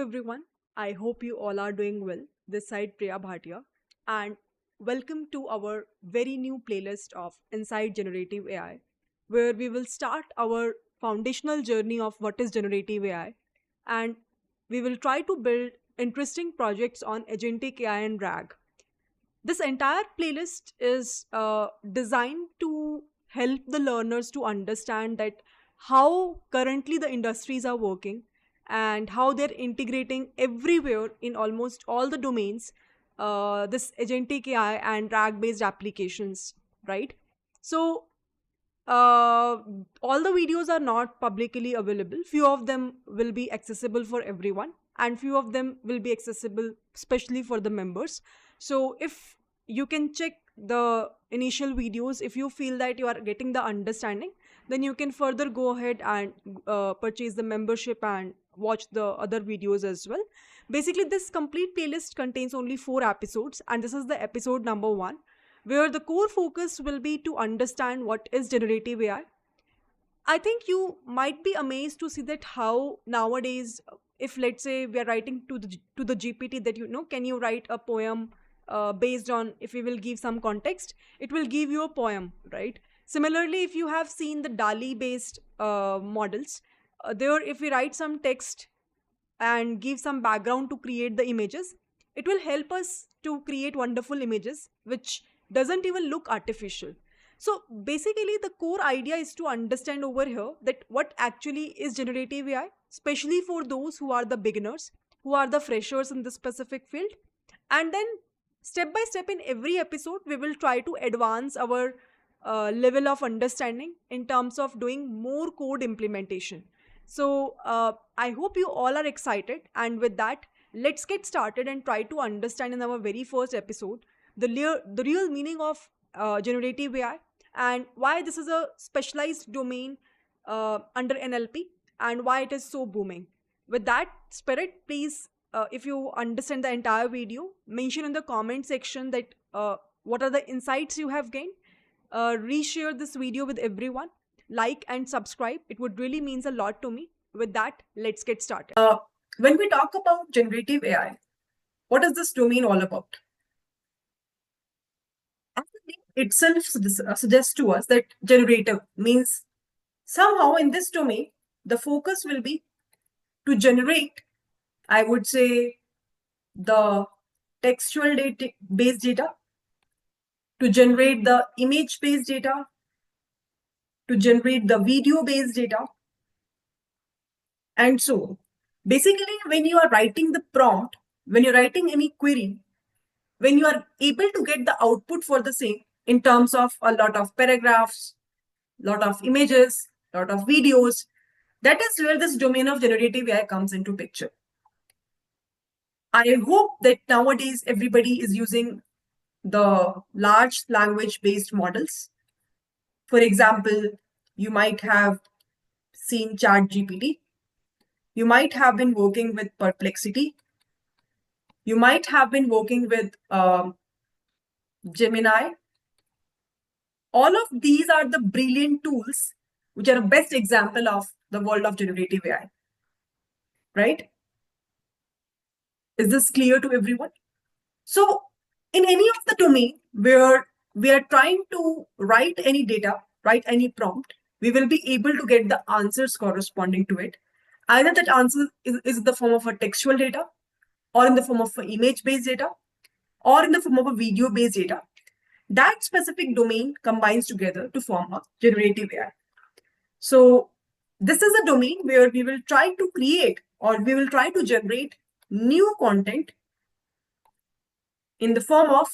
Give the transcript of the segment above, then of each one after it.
everyone. I hope you all are doing well. This side Priya Bhatia, and welcome to our very new playlist of Inside Generative AI, where we will start our foundational journey of what is generative AI, and we will try to build interesting projects on agentic AI and RAG. This entire playlist is designed to help the learners to understand that how currently the industries are working and how they're integrating everywhere in almost all the domains this agentic AI and RAG based applications, right? So uh, all the videos are not publicly available. Few of them will be accessible for everyone, and few of them will be accessible especially for the members. So if you can check the initial videos, if you feel that you are getting the understanding, then you can further go ahead and purchase the membership and watch the other videos as well. Basically, this complete playlist contains only 4 episodes, and this is the episode number 1, where the core focus will be to understand what is generative AI. I think you might be amazed to see that how nowadays, if let's say we are writing to the GPT, that can you write a poem based on, if we will give some context, it will give you a poem, right? Similarly, if you have seen the DALI based models, there if we write some text and give some background to create the images, it will help us to create wonderful images which doesn't even look artificial. So basically the core idea is to understand over here that what actually is generative AI, especially for those who are the beginners, who are the freshers in this specific field. And then step by step in every episode we will try to advance our level of understanding in terms of doing more code implementation. So I hope you all are excited. And with that, let's get started and try to understand in our very first episode the real meaning of generative AI and why this is a specialized domain under NLP and why it is so booming. With that spirit, please, if you understand the entire video, mention in the comment section that what are the insights you have gained. Reshare this video with everyone, like and subscribe. It would really means a lot to me. With that, let's get started. When we talk about generative AI, what is this domain all about? As the name itself suggests to us that generative means somehow in this domain, the focus will be to generate, I would say, the textual data based data, to generate the image based data, to generate the video based data, and so on. Basically, when you are writing the prompt, when you're writing any query, when you are able to get the output for the same in terms of a lot of paragraphs, lot of images, lot of videos, that is where this domain of generative AI comes into picture. I hope that nowadays everybody is using the large language based models. For example, you might have seen ChatGPT. You might have been working with Perplexity. You might have been working with Gemini. All of these are the brilliant tools which are a best example of the world of generative AI, right? Is this clear to everyone? So in any of the domain where we are trying to write any data, write any prompt, we will be able to get the answers corresponding to it. Either that answer is in the form of a textual data, or in the form of an image-based data, or in the form of a video-based data. That specific domain combines together to form a generative AI. So this is a domain where we will try to create or we will try to generate new content in the form of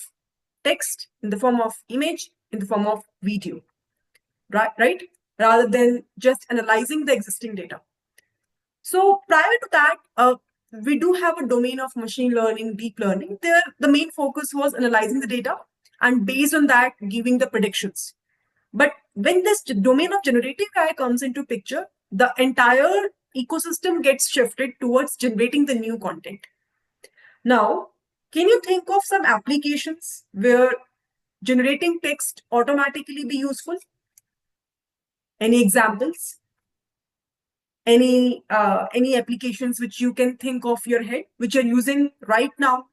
text, in the form of image, in the form of video, right? Rather than just analyzing the existing data. So prior to that, we do have a domain of machine learning, deep learning. There, the main focus was analyzing the data and based on that, giving the predictions. But when this domain of generative AI comes into picture, the entire ecosystem gets shifted towards generating the new content. Now, can you think of some applications where generating text automatically be useful? Any examples? any applications which you can think of your head, which you're using right now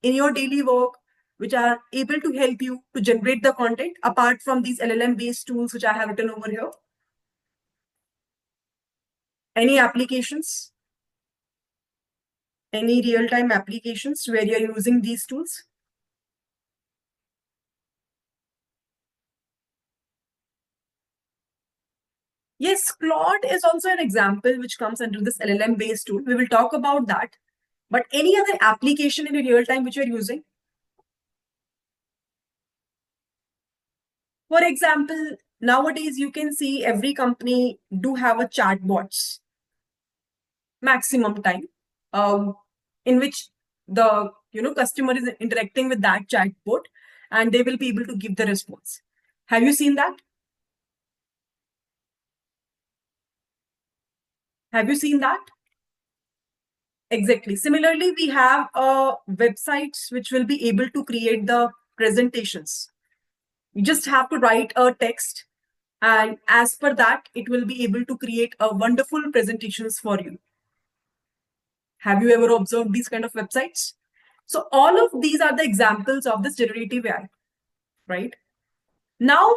in your daily work, which are able to help you to generate the content apart from these LLM based tools which I have written over here? Any applications? Any real-time applications where you're using these tools? Yes, Claude is also an example which comes under this LLM based tool. We will talk about that. But any other application in real time which you're using? For example, nowadays you can see every company do have a chatbots maximum time, um, in which the customer is interacting with that chatbot and they will be able to give the response. Have you seen that? Have you seen that? Exactly. Similarly, we have websites which will be able to create the presentations. You just have to write a text, and as per that, it will be able to create a wonderful presentations for you. Have you ever observed these kind of websites? So all of these are the examples of this generative AI, right? Now,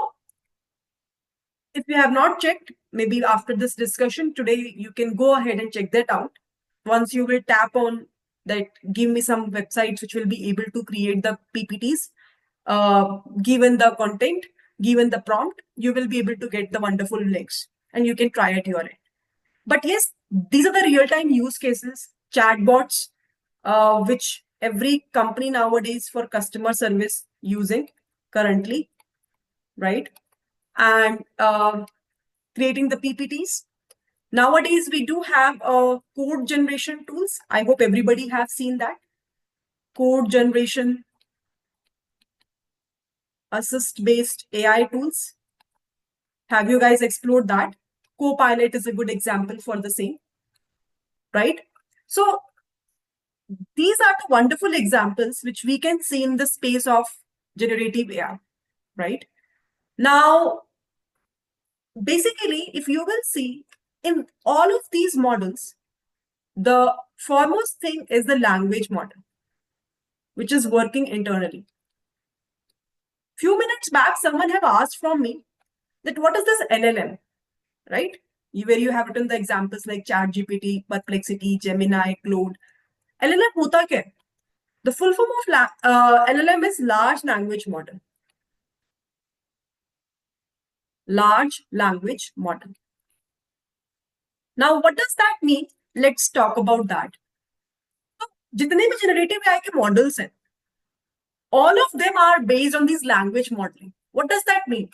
if you have not checked, maybe after this discussion today, you can go ahead and check that out. Once you will tap on that, give me some websites which will be able to create the PPTs, given the content, given the prompt, you will be able to get the wonderful links and you can try at your end. But yes, these are the real-time use cases, chatbots, which every company nowadays for customer service using currently, right? And creating the PPTs. Nowadays, we do have code generation tools. I hope everybody have seen that. Code generation assist-based AI tools. Have you guys explored that? Copilot is a good example for the same, right? So these are the wonderful examples which we can see in the space of generative AI, right? Now, basically, if you will see in all of these models, the foremost thing is the language model, which is working internally. Few minutes back, someone have asked from me that what is this LLM, right? Where you have written the examples like ChatGPT, Perplexity, Gemini, Claude. LLM hota kya hai? The full form of LLM is large language model. Large language model. Now, what does that mean? Let's talk about that. So, जितने भी generative AI के models हैं, all of them are based on these language modeling. What does that mean?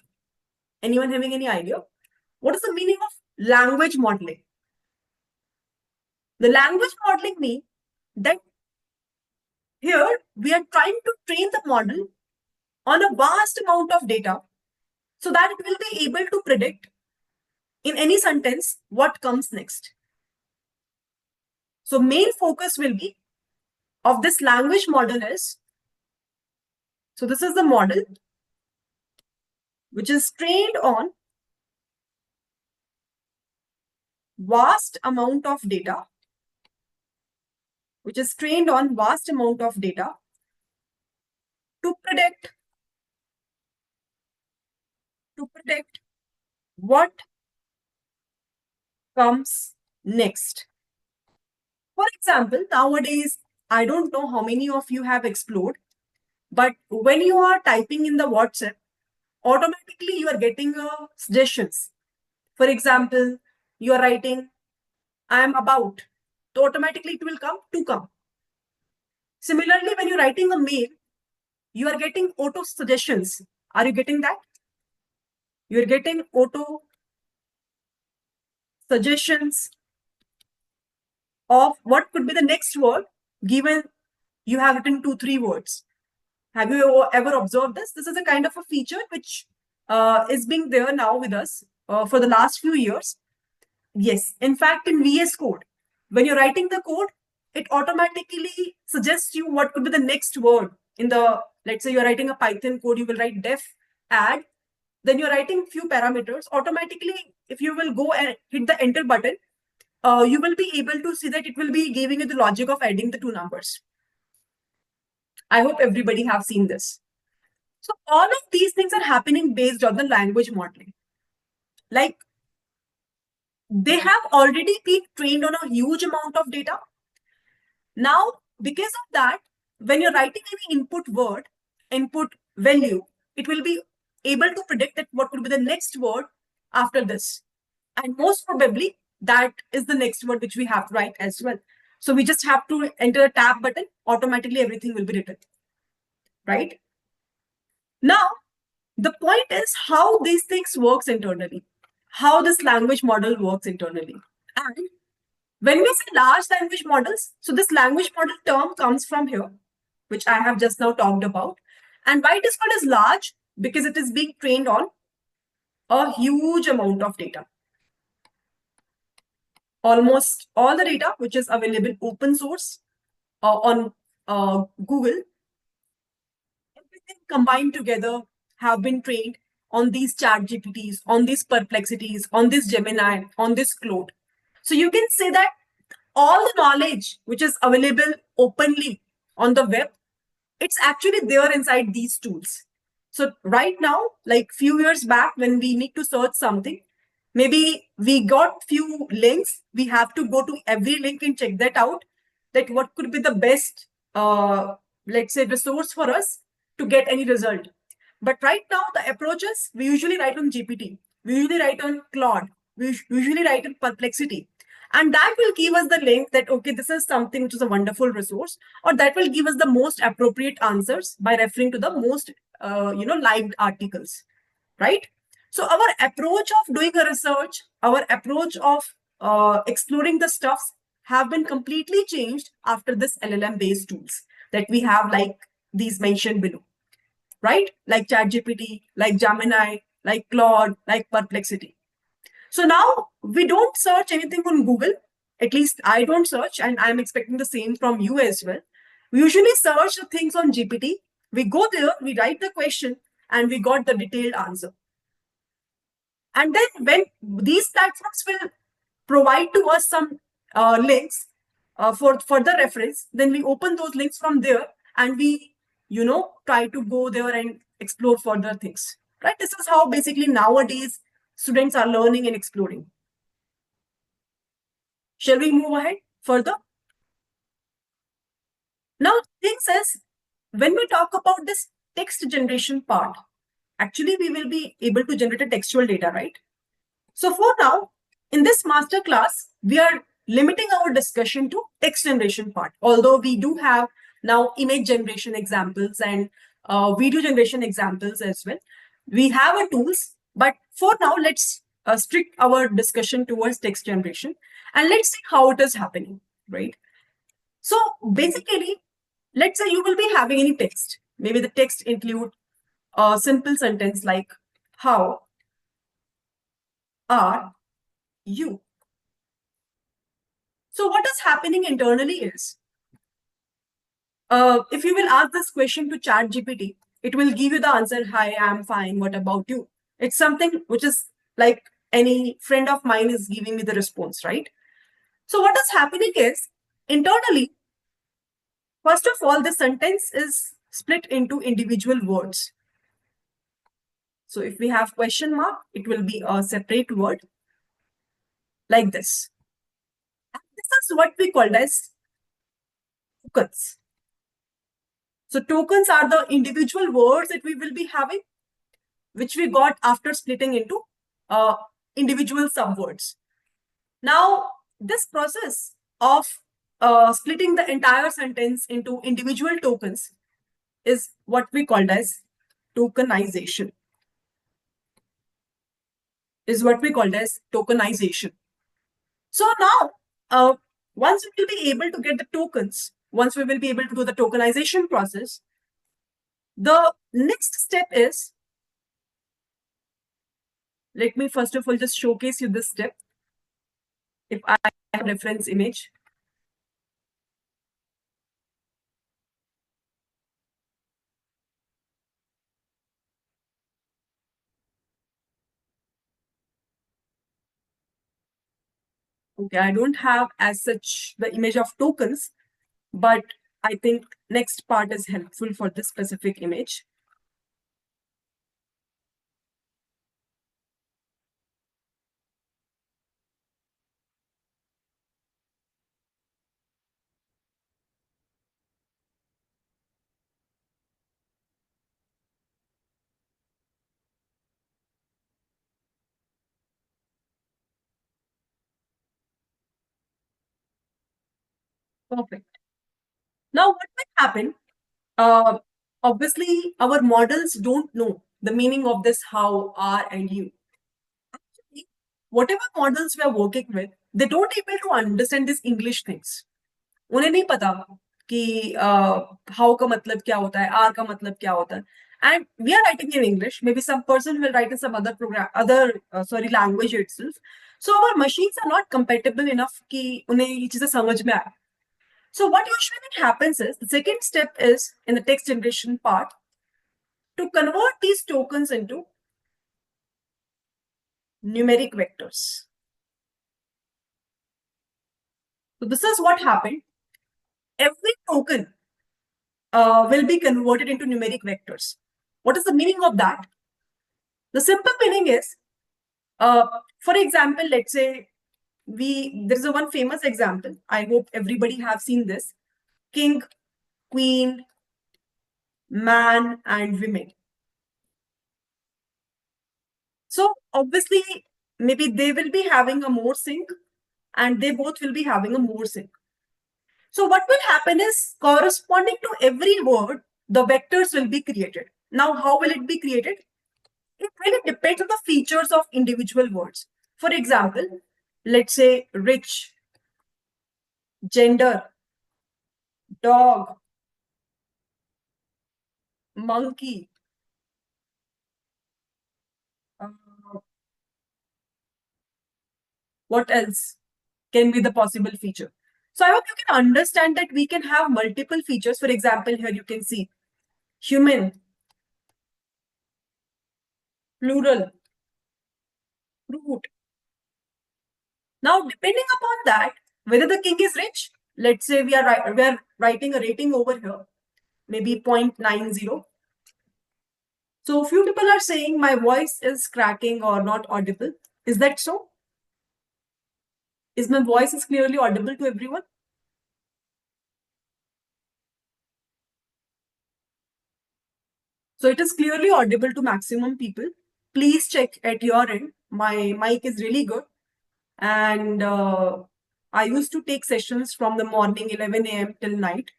Anyone having any idea? What is the meaning of language modeling? The language modeling means that here we are trying to train the model on a vast amount of data so that it will be able to predict in any sentence what comes next. So main focus will be of this language model is, so this is the model which is trained on vast amount of data, to predict what comes next. For example, nowadays, I don't know how many of you have explored, but when you are typing in the WhatsApp, automatically you are getting suggestions. For example, you are writing, I am about, so automatically it will come to come. Similarly, when you're writing a mail, you are getting auto suggestions. Are you getting that? You're getting auto suggestions of what could be the next word given you have written 2-3 words. Have you ever observed this? This is a kind of a feature which is being there now with us for the last few years. Yes, in fact, in VS Code, when you're writing the code, it automatically suggests you what could be the next word in the, let's say you're writing a Python code, you will write def add, then you're writing few parameters. Automatically, if you will go and hit the enter button, you will be able to see that it will be giving you the logic of adding the two numbers. I hope everybody have seen this. So all of these things are happening based on the language modeling. Like they have already been trained on a huge amount of data. Now, because of that, when you're writing any input word, input value, it will be able to predict that what will be the next word after this. And most probably, that is the next word which we have to write as well. So we just have to enter a tab button, automatically everything will be written, right? Now, the point is how these things works internally, how this language model works internally. And when we say large language models, so this language model term comes from here, which I have just now talked about. And why it is called as large? Because it is being trained on a huge amount of data. Almost all the data which is available open source on Google, everything combined together have been trained on these chat GPTs, on these perplexities, on this Gemini, on this Claude. So you can say that all the knowledge which is available openly on the web, it's actually there inside these tools. So right now, like few years back, when we need to search something, maybe we got few links, we have to go to every link and check that out, that what could be the best let's say resource for us to get any result. But right now the approaches, we usually write on GPT, we usually write on Claude, we usually write on Perplexity, and that will give us the link that okay, this is something which is a wonderful resource, or that will give us the most appropriate answers by referring to the most liked articles, right? So our approach of doing a research, our approach of exploring the stuffs have been completely changed after this LLM based tools that we have, like these mentioned below, right? Like ChatGPT, like Gemini, like Claude, like Perplexity. So now we don't search anything on Google. At least I don't search, and I'm expecting the same from you as well. We usually search the things on GPT. We go there, we write the question, and we got the detailed answer. And then when these platforms will provide to us some links for further reference, then we open those links from there and we, try to go there and explore further things. Right? This is how basically nowadays students are learning and exploring. Shall we move ahead further? Now, things is when we talk about this text generation part, actually we will be able to generate a textual data, right? So for now, in this master class, we are limiting our discussion to text generation part. Although we do have now image generation examples and video generation examples as well. We have a tools, but for now, let's strict our discussion towards text generation and let's see how it is happening, right? So basically, let's say you will be having any text. Maybe the text include a simple sentence like, how are you? So what is happening internally is, if you will ask this question to Chat GPT, it will give you the answer, hi, I'm fine, what about you? It's something which is like any friend of mine is giving me the response, right? So what is happening is, internally, first of all, the sentence is split into individual words. So if we have question mark, it will be a separate word like this. And this is what we call as tokens. So tokens are the individual words that we will be having, which we got after splitting into individual subwords. Now, this process of splitting the entire sentence into individual tokens is what we called as tokenization. Is what we called as tokenization. So now, once we will be able to get the tokens, once we will be able to do the tokenization process, the next step is, let me first of all just showcase you this step. If I have reference image, Okay, I don't have as such the image of tokens, but I think next part is helpful for this specific image. Perfect. Now, what will happen? Uh, Obviously, our models don't know the meaning of this how, are, and you. Whatever models we are working with, they don't able to understand these English things. उन्हें नहीं पता कि how का मतलब क्या होता है, are का मतलब क्या होता है. And we are writing in English. Maybe some person will write in some other program, language itself. So our machines are not compatible enough कि उन्हें ये चीजें समझ में आए. So what usually happens is the second step is in the text generation part to convert these tokens into numeric vectors. So this is what happened. Every token will be converted into numeric vectors. What is the meaning of that? The simple meaning is, for example, let's say there's a one famous example. I hope everybody have seen this: king, queen, man, and women. So obviously, maybe they will be having a more sync, and they both will be having a more sync. So what will happen is, corresponding to every word, the vectors will be created. Now, how will it be created? It really depends on the features of individual words. For example, let's say rich, gender, dog, monkey, uh, what else can be the possible feature? So I hope you can understand that we can have multiple features. For example, here you can see human, plural, fruit. Now, depending upon that, whether the king is rich, let's say we are writing a rating over here, maybe 0.90. So few people are saying my voice is cracking or not audible. Is that so? Is my voice is clearly audible to everyone? So it is clearly audible to maximum people. Please check at your end. My mic is really good. And I used to take sessions from the morning 11 a.m. till night.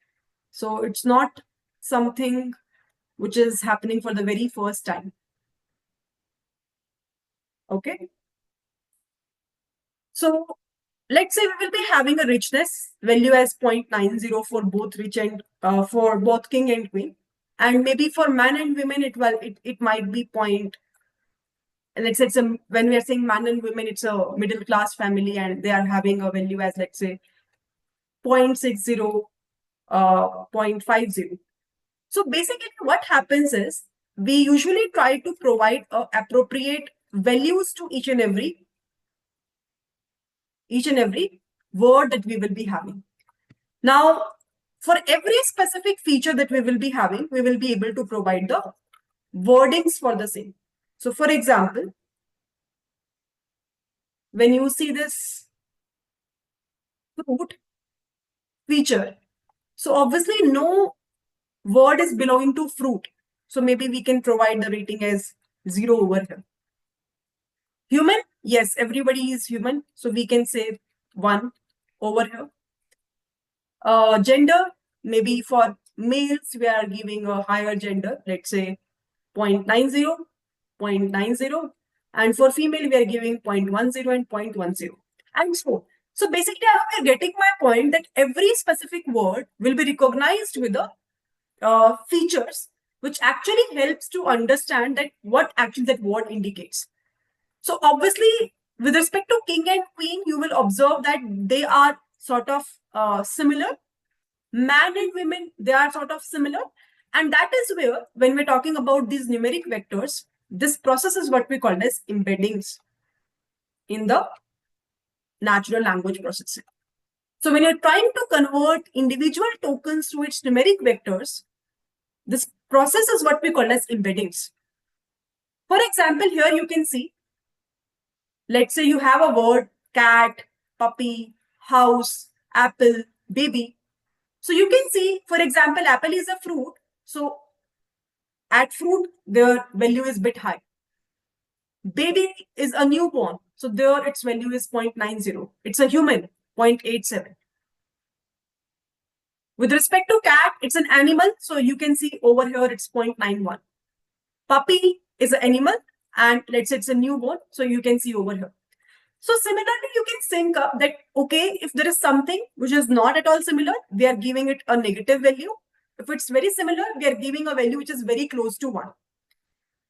So it's not something which is happening for the very first time. Okay. So let's say we will be having a richness value as 0.90 for both rich and for both king and queen. And maybe for man and women, it might be point. Let's say when we are saying man and women, it's a middle class family and they are having a value as, let's say, 0.60, 0.50. So basically what happens is we usually try to provide appropriate values to each and every word that we will be having. Now, for every specific feature that we will be having, we will be able to provide the wordings for the same. So for example, when you see this fruit feature, so obviously no word is belonging to fruit. So maybe we can provide the rating as 0 over here. Human, yes, everybody is human. So we can say 1 over here. Gender, maybe for males, we are giving a higher gender, let's say 0.90, 0.90. And for female, we are giving 0.10 and 0.10. And so on. So basically, I hope you're getting my point that every specific word will be recognized with the features, which actually helps to understand that what actually that word indicates. So obviously, with respect to king and queen, you will observe that they are sort of similar. Man and women, they are sort of similar. And that is where, when we're talking about these numeric vectors, this process is what we call as embeddings in the natural language processing. So when you're trying to convert individual tokens to its numeric vectors, this process is what we call as embeddings. For example, here you can see, let's say you have a word cat, puppy, house, apple, baby. So you can see, for example, apple is a fruit. So at fruit, their value is bit high. Baby is a newborn. So there its value is 0.90. It's a human, 0.87. With respect to cat, it's an animal. So you can see over here, it's 0.91. Puppy is an animal. And let's say it's a newborn. So you can see over here. So similarly, you can sync up that, okay, if there is something which is not at all similar, we are giving it a negative value. If it's very similar, we are giving a value which is very close to 1.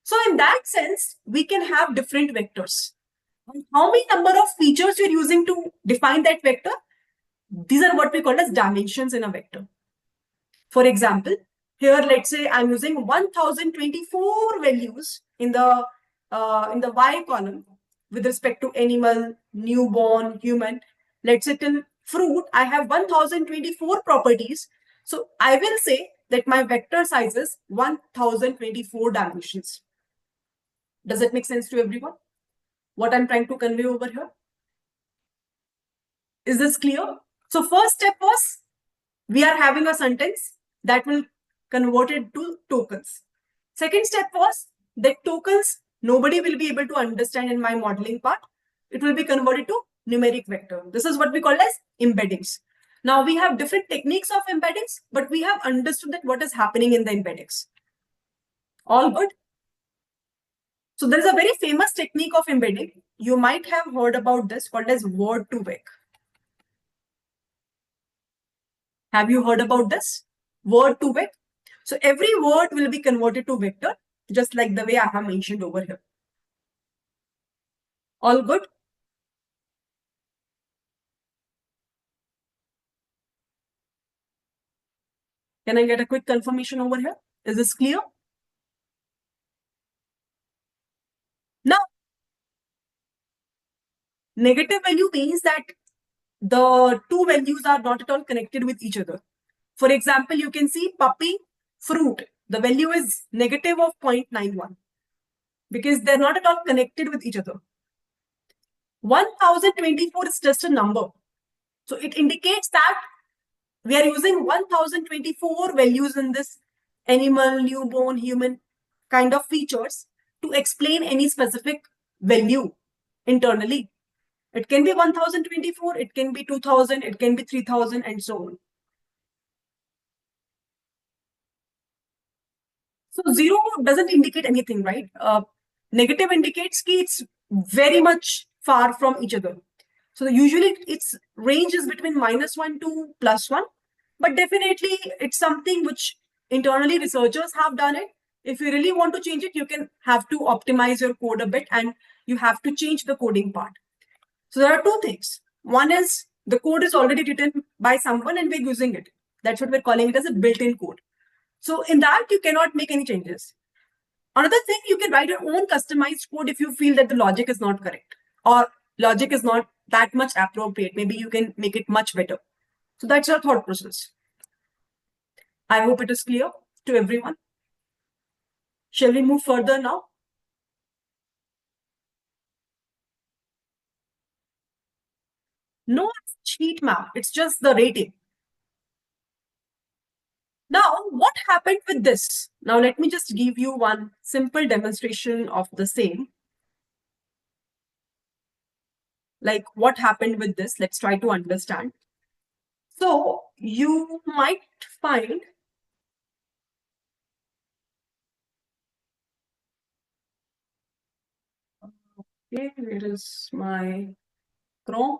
So in that sense, we can have different vectors. How many number of features you're using to define that vector? These are what we call as dimensions in a vector. For example, here let's say I'm using 1024 values in the Y column with respect to animal, newborn, human. Let's say till fruit, I have 1024 properties. So I will say that my vector size is 1024 dimensions. Does it make sense to everyone? What I'm trying to convey over here? Is this clear? So first step was we are having a sentence that will convert it to tokens. Second step was that tokens nobody will be able to understand in my modeling part. It will be converted to numeric vector. This is what we call as embeddings. Now we have different techniques of embeddings, but we have understood that what is happening in the embeddings. All good? So there is a very famous technique of embedding. You might have heard about this called as word-to-vec. Have you heard about this? Word-to-vec. So every word will be converted to vector, just like the way I have mentioned over here. All good? Can I get a quick confirmation over here? Is this clear? Now, negative value means that the two values are not at all connected with each other. For example, you can see puppy, fruit. The value is negative of 0.91 because they're not at all connected with each other. 1024 is just a number. So it indicates that we are using 1024 values in this animal, newborn, human kind of features to explain any specific value internally. It can be 1024, it can be 2000, it can be 3000, and so on. So zero doesn't indicate anything, right? Negative indicates that it's very much far from each other. So usually its range is between -1 to +1, but definitely it's something which internally researchers have done it. If you really want to change it, you can have to optimize your code a bit and you have to change the coding part. So there are two things. One is the code is already written by someone and we're using it. That's what we're calling it as a built-in code. So in that, you cannot make any changes. Another thing, you can write your own customized code if you feel that the logic is not correct or logic is not that much appropriate. Maybe you can make it much better. So that's your thought process. I hope it is clear to everyone. Shall we move further now? No heat map, it's just the rating. Now, what happened with this? Now, let me just give you one simple demonstration of the same. Like what happened with this? Let's try to understand. So you might find okay, where is my Chrome?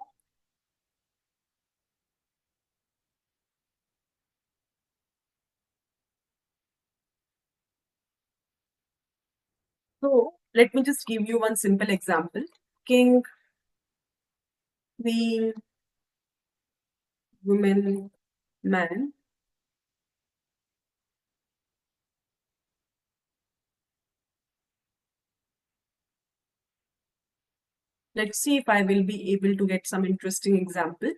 So let me just give you one simple example. King, queen, woman, man. Let's see if I will be able to get some interesting example.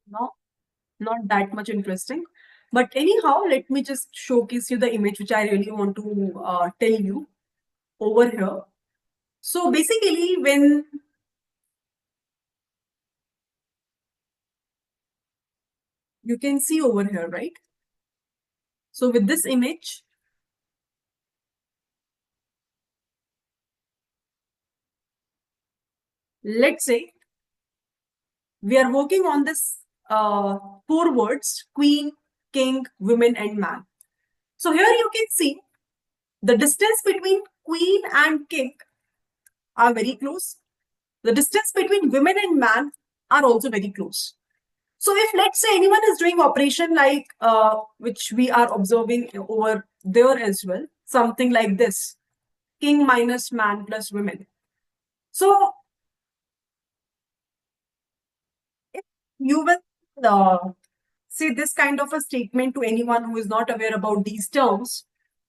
No, not that much interesting. But anyhow, let me just showcase you the image which I really want to tell you over here. So basically, when you can see over here, right? So with this image, let's say we are working on this four words: queen, king, women, and man. So here you can see the distance between queen and king are very close. The distance between women and man are also very close. So if let's say anyone is doing operation like which we are observing over there as well, something like this, king minus man plus women. So if you will say this kind of a statement to anyone who is not aware about these terms,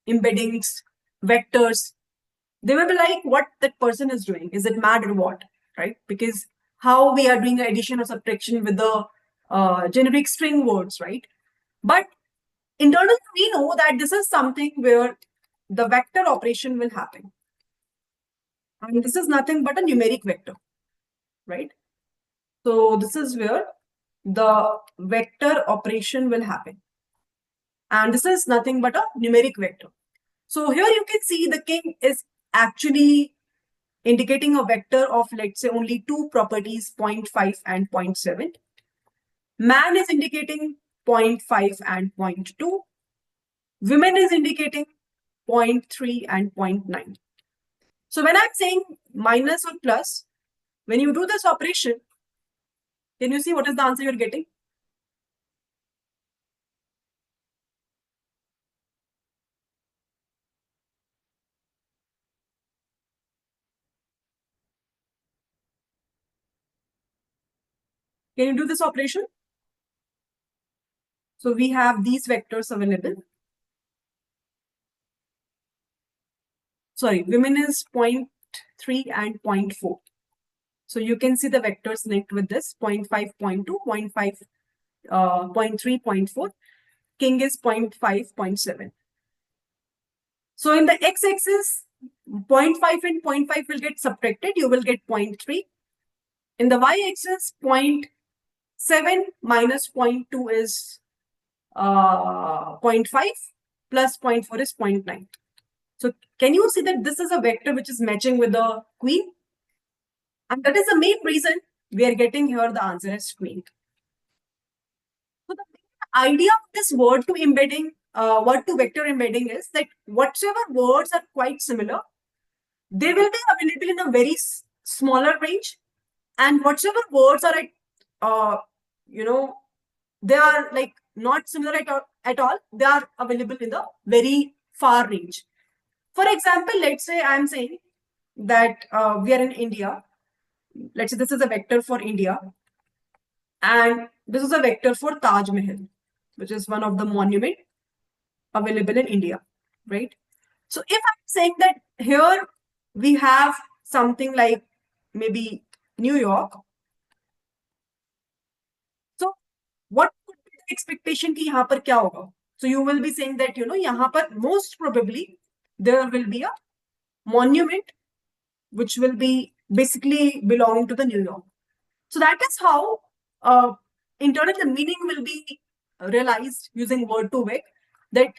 embeddings, vectors, they will be like, what that person is doing. Is it mad or what? Right? Because how we are doing addition or subtraction with the generic string words, right? But internally, we know that this is something where the vector operation will happen. And this is nothing but a numeric vector, right? So this is where the vector operation will happen. And this is nothing but a numeric vector. So here you can see the king is actually indicating a vector of, let's say, only two properties, 0.5 and 0.7. Man is indicating 0.5 and 0.2. Women is indicating 0.3 and 0.9. So when I'm saying minus or plus, when you do this operation, can you see what is the answer you're getting? Can you do this operation? So we have these vectors available. Sorry, women is 0.3 and 0.4. So you can see the vectors linked with this 0.5, 0.2, 0.5, 0.3, 0.4. King is 0.5, 0.7. So in the x-axis, 0.5 and 0.5 will get subtracted. You will get 0.3. In the y-axis, 0.7 minus 0.2 is 0.5 plus 0.4 is 0.9. So can you see that this is a vector which is matching with the queen? And that is the main reason we are getting here the answer as queen. So the idea of this word to embedding, word to vector embedding is that whatever words are quite similar, they will be available in a very smaller range. And whatever words are you know, they are like not similar at all, they are available in the very far range. For example, let's say I'm saying that we are in India. Let's say this is a vector for India, and this is a vector for Taj Mahal, which is one of the monument available in India, right? So if I'm saying that here we have something like maybe New York, so what could be the expectation कि यहाँ पर क्या होगा? So you will be saying that, यहाँ पर most probably there will be a monument which will be basically belonging to the New York. So that is how internally the meaning will be realized using word to vec, that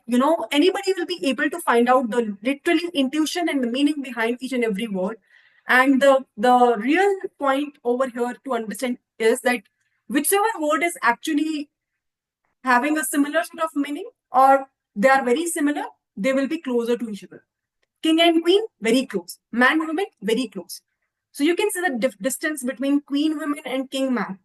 anybody will be able to find out the literally intuition and the meaning behind each and every word. And the real point over here to understand is that whichever word is actually having a similar sort of meaning or they are very similar, they will be closer to each other. King and queen, very close. Man, woman, very close. So you can see the distance between queen woman and king man.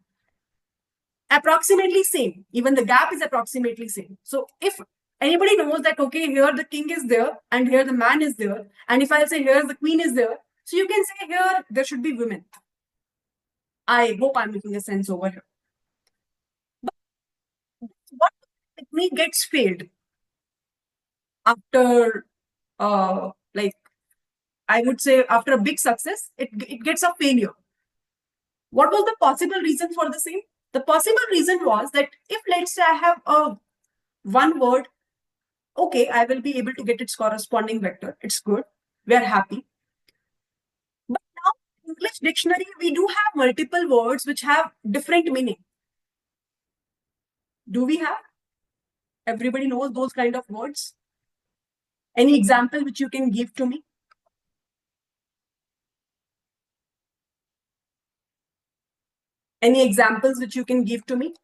Approximately same. Even the gap is approximately same. So if anybody knows that, okay, here the king is there and here the man is there, and if I say here the queen is there, so you can say here there should be women. I hope I'm making a sense over here. But what technique gets failed after, like, I would say after a big success, it gets a failure. What was the possible reason for the same? The possible reason was that if, let's say, I have a one word, okay, I will be able to get its corresponding vector. It's good. We are happy. But now, in English dictionary, we do have multiple words which have different meaning. Do we have? Everybody knows those kind of words. Any example which you can give to me? Any examples which you can give to me?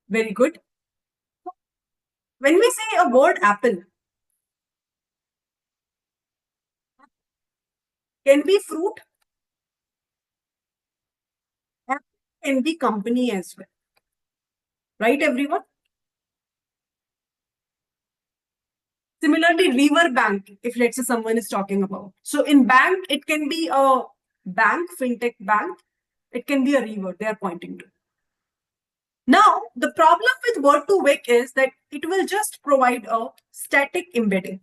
Very good. When we say a word apple, can be fruit, apple can be company as well. Right, everyone? Similarly, river bank, if let's say someone is talking about. So in bank, it can be a bank, fintech bank. It can be a river they are pointing to. Now, the problem with word2vec is that it will just provide a static embedding.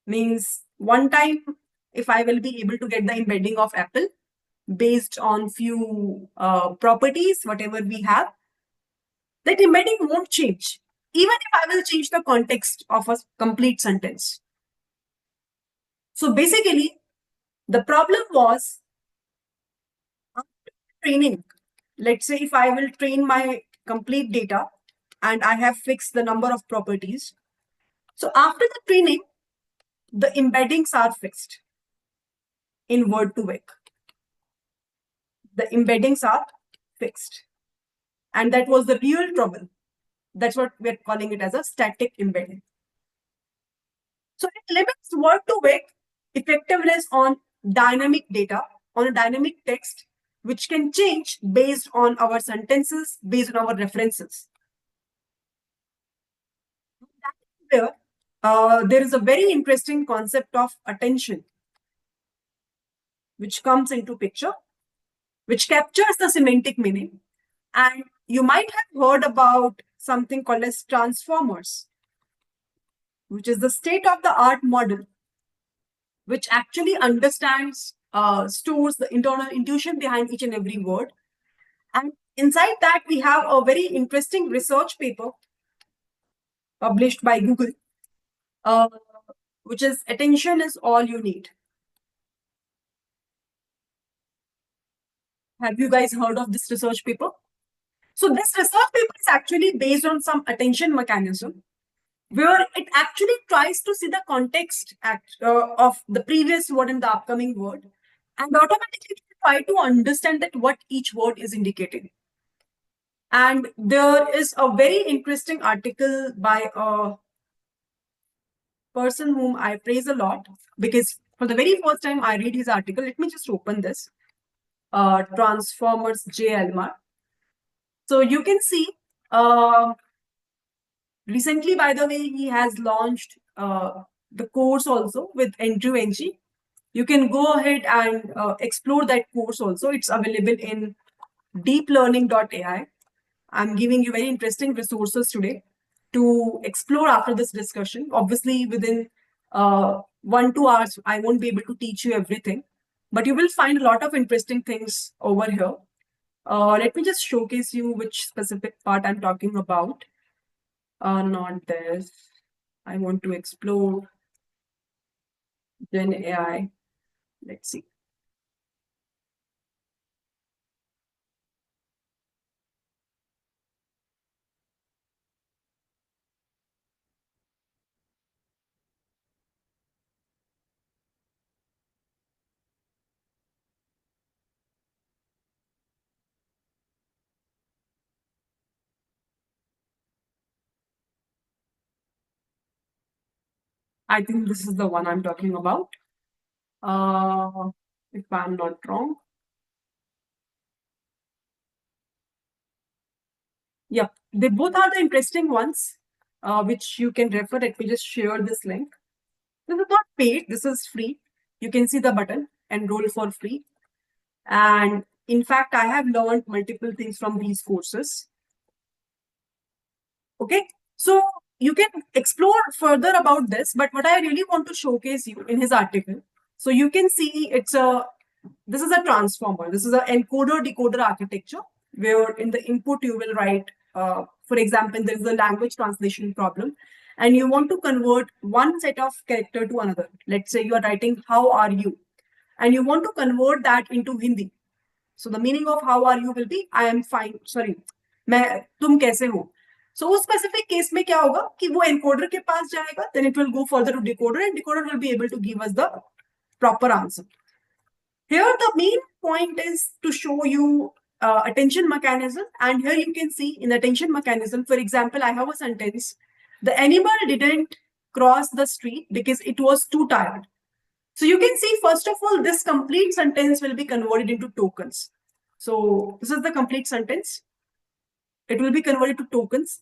Means one time, if I will be able to get the embedding of Apple based on few properties, whatever we have, that embedding won't change. Even if I will change the context of a complete sentence. So basically, the problem was training. Let's say if I will train my complete data and I have fixed the number of properties. So after the training, the embeddings are fixed in word2vec. The embeddings are fixed. And that was the real trouble. That's what we're calling it as a static embedding. So it limits word2vec effectiveness on dynamic data, on a dynamic text, which can change based on our sentences, based on our references. Where there is a very interesting concept of attention, which comes into picture, which captures the semantic meaning. And you might have heard about something called as transformers, which is the state-of-the-art model, which actually understands, stores the internal intuition behind each and every word. And inside that, we have a very interesting research paper published by Google, uh, which is Attention is All You Need. Have you guys heard of this research paper? So this research paper is actually based on some attention mechanism where it actually tries to see the context of the previous word and the upcoming word, and automatically try to understand that what each word is indicating. And there is a very interesting article by a person whom I praise a lot, because for the very first time I read his article. Let me just open this. Transformers J. Elmar. So you can see, recently, by the way, he has launched the course also with Andrew Ng. You can go ahead and explore that course also. It's available in deeplearning.ai. I'm giving you very interesting resources today to explore after this discussion. Obviously, within 1-2 hours, I won't be able to teach you everything, but you will find a lot of interesting things over here. Let me just showcase you which specific part I'm talking about. Not this. I want to explore Gen AI. Let's see. I think this is the one I'm talking about. If I'm not wrong. Yeah, they both are the interesting ones, which you can refer. Let me just share this link. This is not paid, this is free. You can see the button, enroll for free. And in fact, I have learned multiple things from these courses. Okay, so you can explore further about this, but what I really want to showcase you in his article. So you can see this is a transformer. This is an encoder decoder architecture where in the input you will write, for example, there is a language translation problem and you want to convert one set of character to another. Let's say you are writing, how are you? And you want to convert that into Hindi. So the meaning of how are you will be I am fine. Sorry, मैं तुम कैसे हो? So उस specific case में क्या होगा कि वो encoder के पास जाएगा, then it will go further to decoder and decoder will be able to give us the proper answer. Here the main point is to show you attention mechanism, and here you can see in the attention mechanism, for example, I have a sentence: the animal didn't cross the street because it was too tired. So you can see, first of all, this complete sentence will be converted into tokens. So this is the complete sentence. It will be converted to tokens.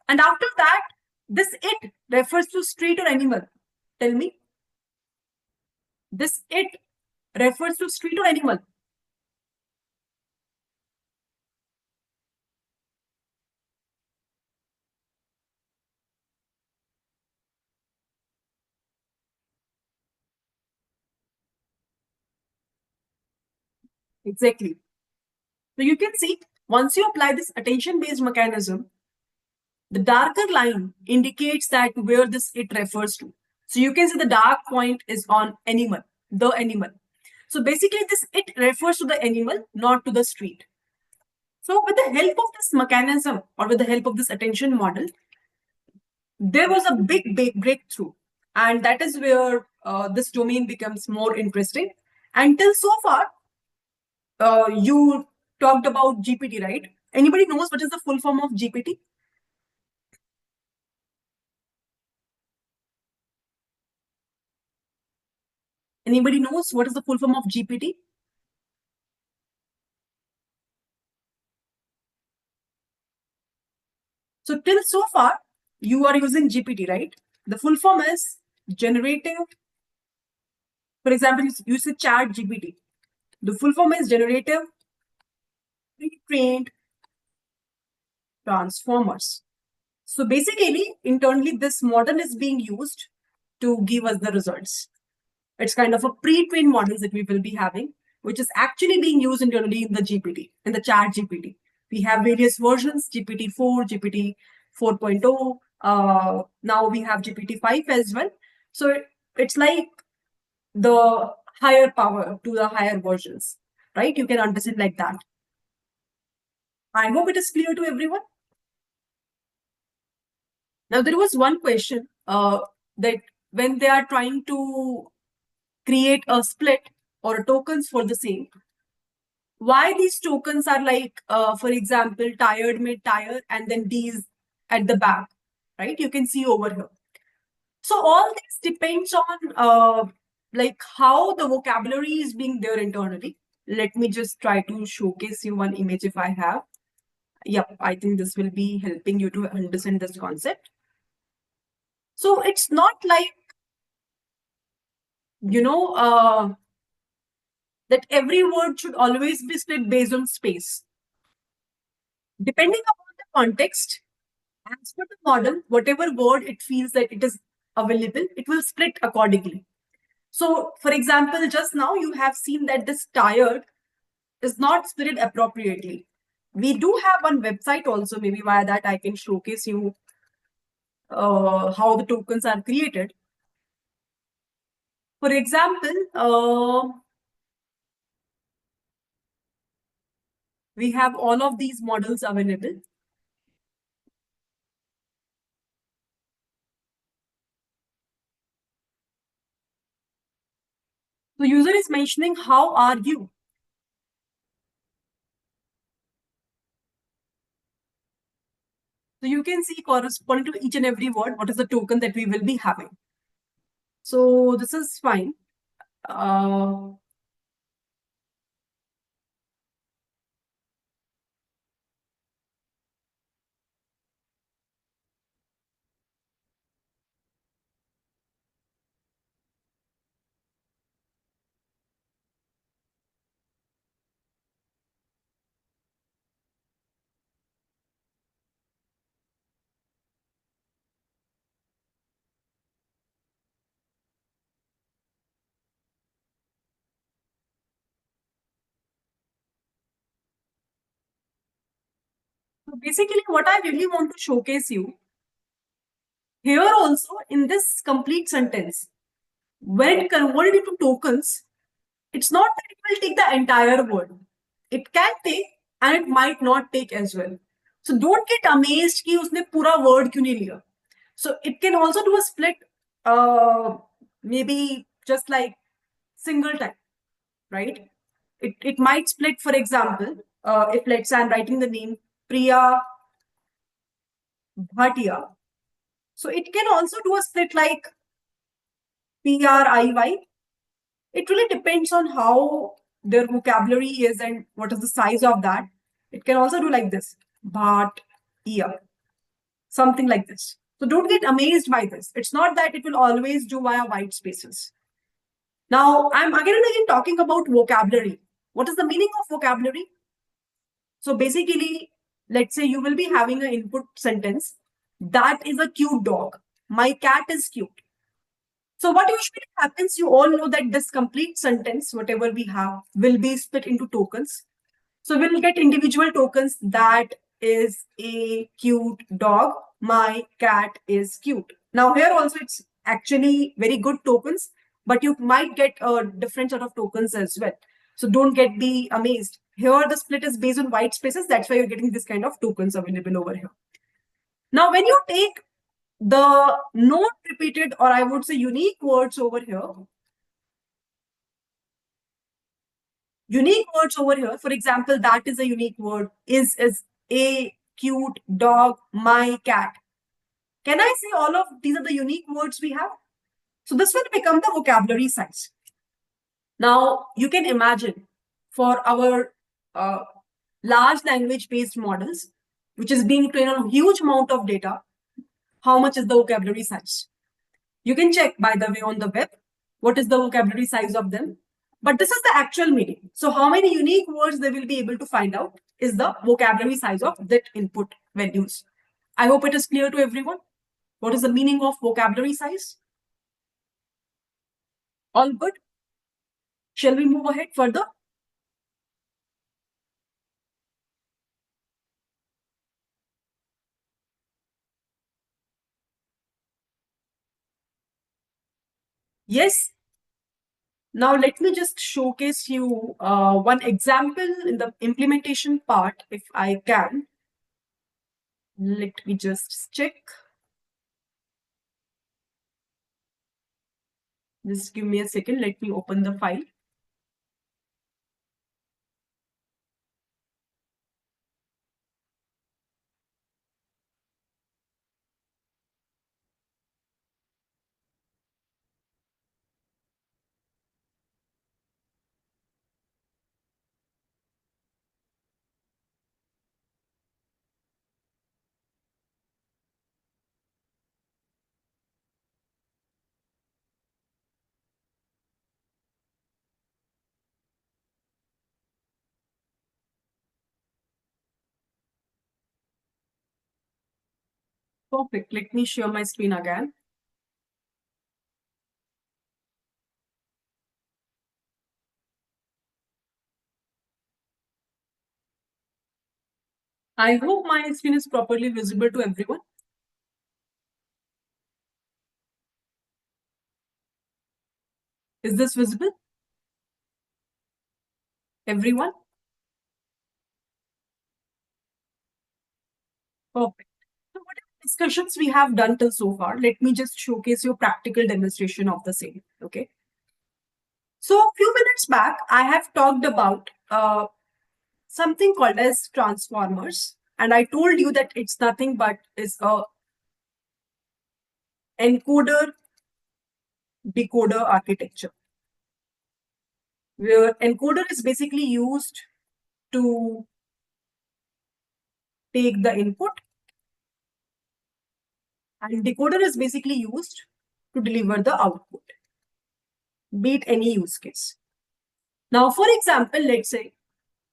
And after that, this it refers to street or animal. Tell me. This it refers to street or animal. Exactly. So you can see, once you apply this attention-based mechanism, the darker line indicates that where this it refers to. So you can see the dark point is on animal, the animal. So basically this it refers to the animal, not to the street. So with the help of this mechanism or with the help of this attention model, there was a big breakthrough. And that is where this domain becomes more interesting. Until so far, you talked about GPT, right? Anybody knows what is the full form of GPT? Anybody knows what is the full form of GPT? So till so far, you are using GPT, right? The full form is generative. For example, you say chat GPT. The full form is generative pre-trained transformers. So basically, internally, this model is being used to give us the results. It's kind of a pre-trained models that we will be having, which is actually being used internally in the GPT, in the chat GPT. We have various versions, GPT-4, GPT 4.0. Now we have GPT-5 as well. So it's like the higher power to the higher versions, right? You can understand like that. I hope it is clear to everyone. Now, there was one question that when they are trying to create a split or tokens for the same, why these tokens are like, for example, tired, mid, tire, and then these at the back, right? You can see over here. So all this depends on like how the vocabulary is being there internally. Let me just try to showcase you one image if I have. Yep, I think this will be helping you to understand this concept. So it's not like, you know, that every word should always be split based on space. Depending upon the context, as per the model, whatever word it feels that it is available, it will split accordingly. So, for example, just now you have seen that this tired is not split appropriately. We do have one website also, maybe via that I can showcase you how the tokens are created. For example, we have all of these models available. So user is mentioning, how are you? So you can see corresponding to each and every word, what is the token that we will be having. So this is fine. Uh, so basically, what I really want to showcase you here also in this complete sentence, when it converted into tokens, it's not that it will take the entire word. It can take and it might not take as well. So don't get amazed कि उसने पूरा word क्यों नहीं लिया. So it can also do a split, maybe just like single time, right? It might split, for example, if let's say I'm writing the name Priya Bhatia. So it can also do a split like PRIY. It really depends on how their vocabulary is and what is the size of that. It can also do like this, bhat, iya, something like this. So don't get amazed by this. It's not that it will always do via white spaces. Now, I'm again and again talking about vocabulary. What is the meaning of vocabulary? So basically, let's say you will be having an input sentence. That is a cute dog. My cat is cute. So what usually happens, you all know that this complete sentence, whatever we have, will be split into tokens. So we'll get individual tokens. That is a cute dog. My cat is cute. Now here also it's actually very good tokens, but you might get a different sort of tokens as well. So don't be amazed. Here the split is based on white spaces. That's why you're getting this kind of tokens available over here. Now when you take the not repeated, or I would say unique words over here, for example, that is a unique word, is a cute dog, my cat. Can I say all of these are the unique words we have? So this will become the vocabulary size. Now you can imagine for our large language based models, which is being trained on a huge amount of data, how much is the vocabulary size? You can check, by the way, on the web, what is the vocabulary size of them. But this is the actual meaning. So how many unique words they will be able to find out is the vocabulary size of that input values. I hope it is clear to everyone. What is the meaning of vocabulary size? All good? Shall we move ahead further? Yes. Now let me just showcase you one example in the implementation part, if I can. Let me just check. Just give me a second. Let me open the file. Perfect. Let me share my screen again. I hope my screen is properly visible to everyone. Is this visible? Everyone? Perfect. So whatever discussions we have done till so far, let me just showcase your practical demonstration of the same. Okay. So a few minutes back, I have talked about something called as transformers. And I told you that it's nothing but is a encoder decoder architecture, where encoder is basically used to take the input and decoder is basically used to deliver the output, be it any use case. Now, for example, let's say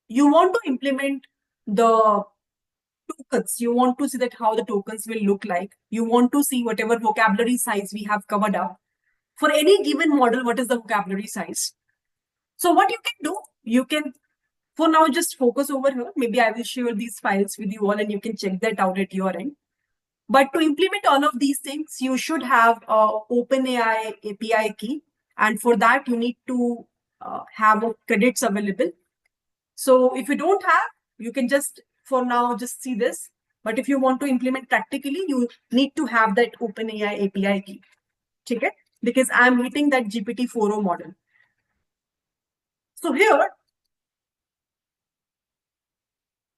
you want to implement the tokens. You want to see that how the tokens will look like. You want to see whatever vocabulary size we have covered up. For any given model, what is the vocabulary size? So what you can do, you can, for now, just focus over here. Maybe I will share these files with you all and you can check that out at your end. But to implement all of these things, you should have a OpenAI API key. And for that, you need to have credits available. So if you don't have, you can just, for now, just see this. But if you want to implement practically, you need to have that OpenAI API key. Okay? Because I'm hitting that GPT-4o model. So here,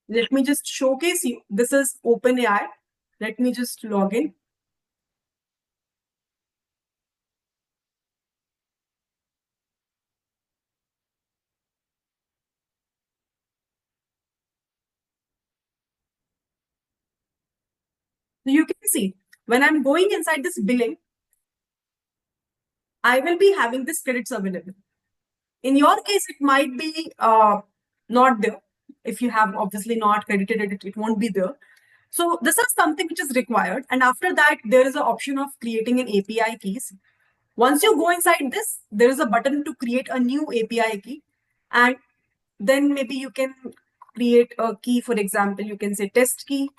let me just showcase you. This is OpenAI. Let me just log in. So you can see when I'm going inside this billing, I will be having this credits available. In your case, it might be not there. If you have obviously not credited it, it won't be there. So this is something which is required. And after that, there is an option of creating an API keys. Once you go inside this, there is a button to create a new API key. And then maybe you can create a key. For example, you can say test key.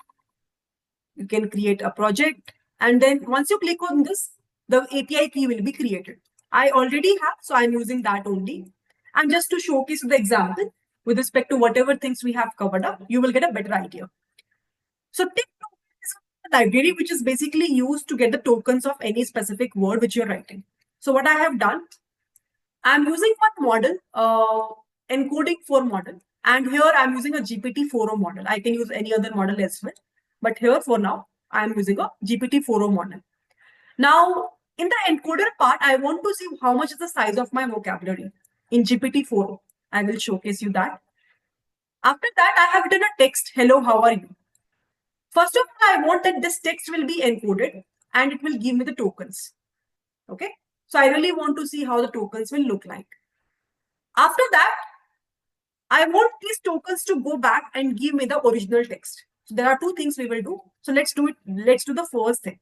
You can create a project. And then once you click on this, the API key will be created. I already have, so I'm using that only. And just to showcase the example, with respect to whatever things we have covered up, you will get a better idea. So TikTok is a library which is basically used to get the tokens of any specific word which you're writing. So what I have done, I'm using one model, encoding 4 model. And here I'm using a GPT-4o model. I can use any other model as well. But here for now, I'm using a GPT-4o model. Now, in the encoder part, I want to see how much is the size of my vocabulary in GPT-4o. I will showcase you that. After that, I have written a text, hello, how are you? First of all, I want that this text will be encoded and it will give me the tokens. Okay. So I really want to see how the tokens will look like. After that, I want these tokens to go back and give me the original text. So there are two things we will do. So let's do it. Let's do the first thing.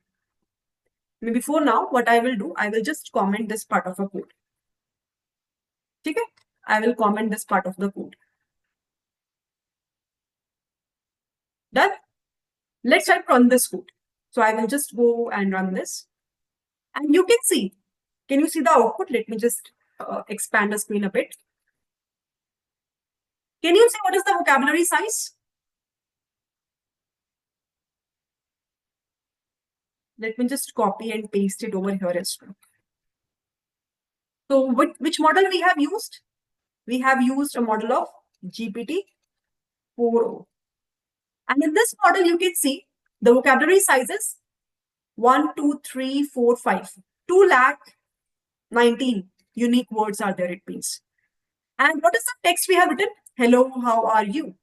Before now, what I will do, I will just comment this part of a code. Okay? I will comment this part of the code. Done? Let's try to run this code. So I will just go and run this. And you can see, can you see the output? Let me just expand the screen a bit. Can you see what is the vocabulary size? Let me just copy and paste it over here as well. So which model we have used? We have used a model of GPT-4o. And in this model, you can see the vocabulary sizes 1, 2, 3, 4, 5. 2,19 unique words are there, it means. And what is the text we have written? Hello, how are you?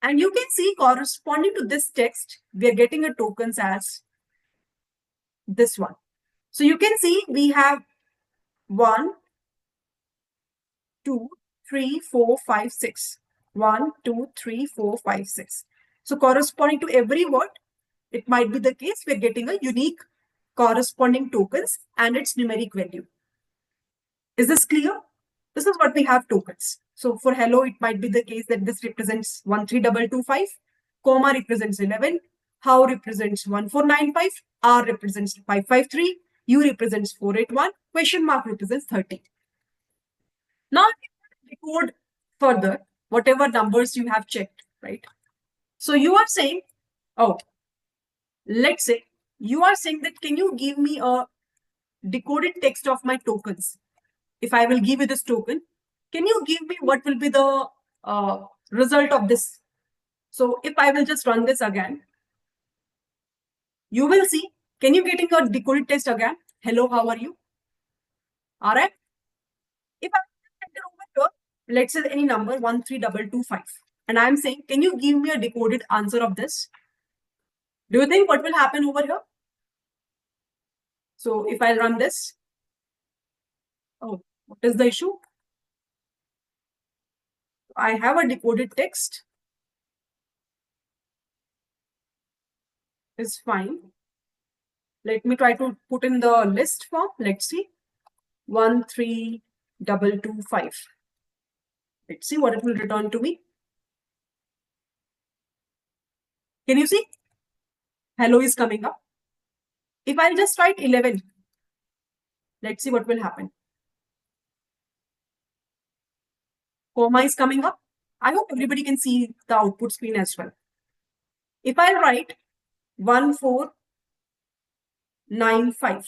And you can see corresponding to this text, we are getting a tokens as this one. So you can see we have 1, 2, 3, 4, 5, 6. 1, 2, 3, 4, 5, 6. So corresponding to every word, it might be the case we're getting a unique corresponding tokens and its numeric value. Is this clear? This is what we have tokens. So for hello, it might be the case that this represents 13225, comma represents 11, how represents 1495, R represents 553, U represents 481, question mark represents 30. Now decode further whatever numbers you have checked, right? So you are saying, oh, let's say you are saying that can you give me a decoded text of my tokens? If I will give you this token, can you give me what will be the result of this? So if I will just run this again, you will see, can you getting a decoded text again? hello, how are you? All right. If I enter over here, let's say any number 13225, and I'm saying, can you give me a decoded answer of this? Do you think what will happen over here? So if I run this, oh, what is the issue? I have a decoded text. Is fine. Let me try to put in the list form. Let's see. 13225. Let's see what it will return to me. Can you see? Hello is coming up. If I'll just write 11, let's see what will happen. Comma is coming up. I hope everybody can see the output screen as well. If I write 1495,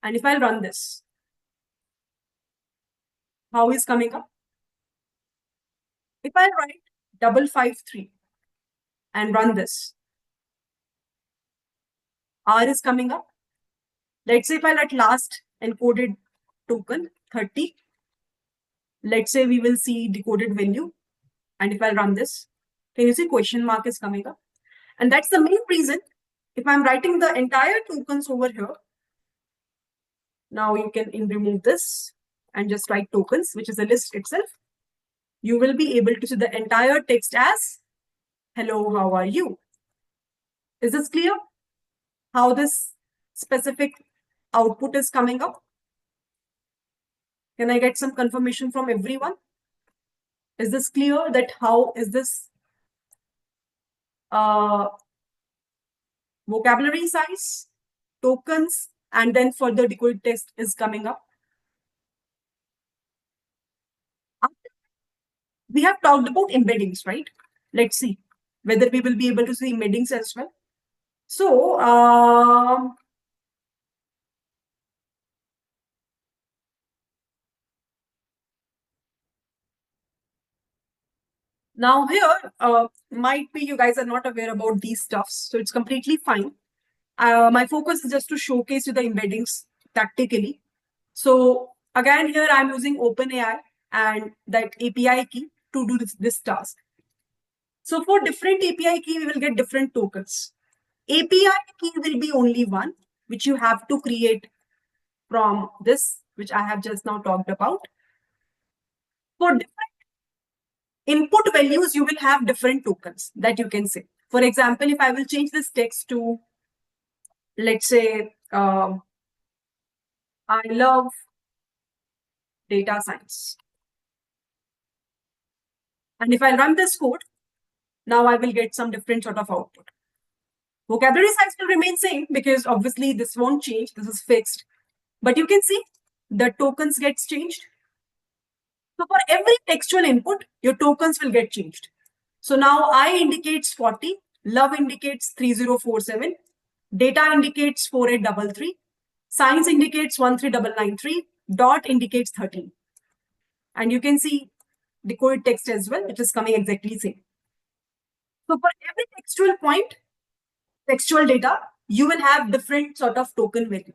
and if I run this, how is coming up? If I write 553 and run this, R is coming up. Let's say if I let last encoded token 30, let's say we will see decoded value. And if I run this, can you see question mark is coming up? And that's the main reason. If I'm writing the entire tokens over here, now you can remove this and just write tokens, which is a list itself. You will be able to see the entire text as hello, how are you? Is this clear? How this specific output is coming up? Can I get some confirmation from everyone? Is this clear that how is this vocabulary size, tokens, and then further decoded text is coming up? We have talked about embeddings, right? Let's see whether we will be able to see embeddings as well. So, now here, might be you guys are not aware about these stuffs, so it's completely fine. My focus is just to showcase you the embeddings tactically. So again, here I'm using OpenAI and that API key to do this task. So for different API key, we will get different tokens. API key will be only one, which you have to create from this, which I have just now talked about. For different input values, you will have different tokens that you can say. For example, if I will change this text to, let's say, I love data science. And if I run this code, now I will get some different sort of output. Vocabulary size will remain same because obviously this won't change. This is fixed. But you can see the tokens gets changed. So for every textual input, your tokens will get changed. So now I indicates 40, love indicates 3047, data indicates 4833, science indicates 13993, dot indicates 13. And you can see decoded text as well, which is coming exactly same. So for every textual point, textual data, you will have different sort of token value.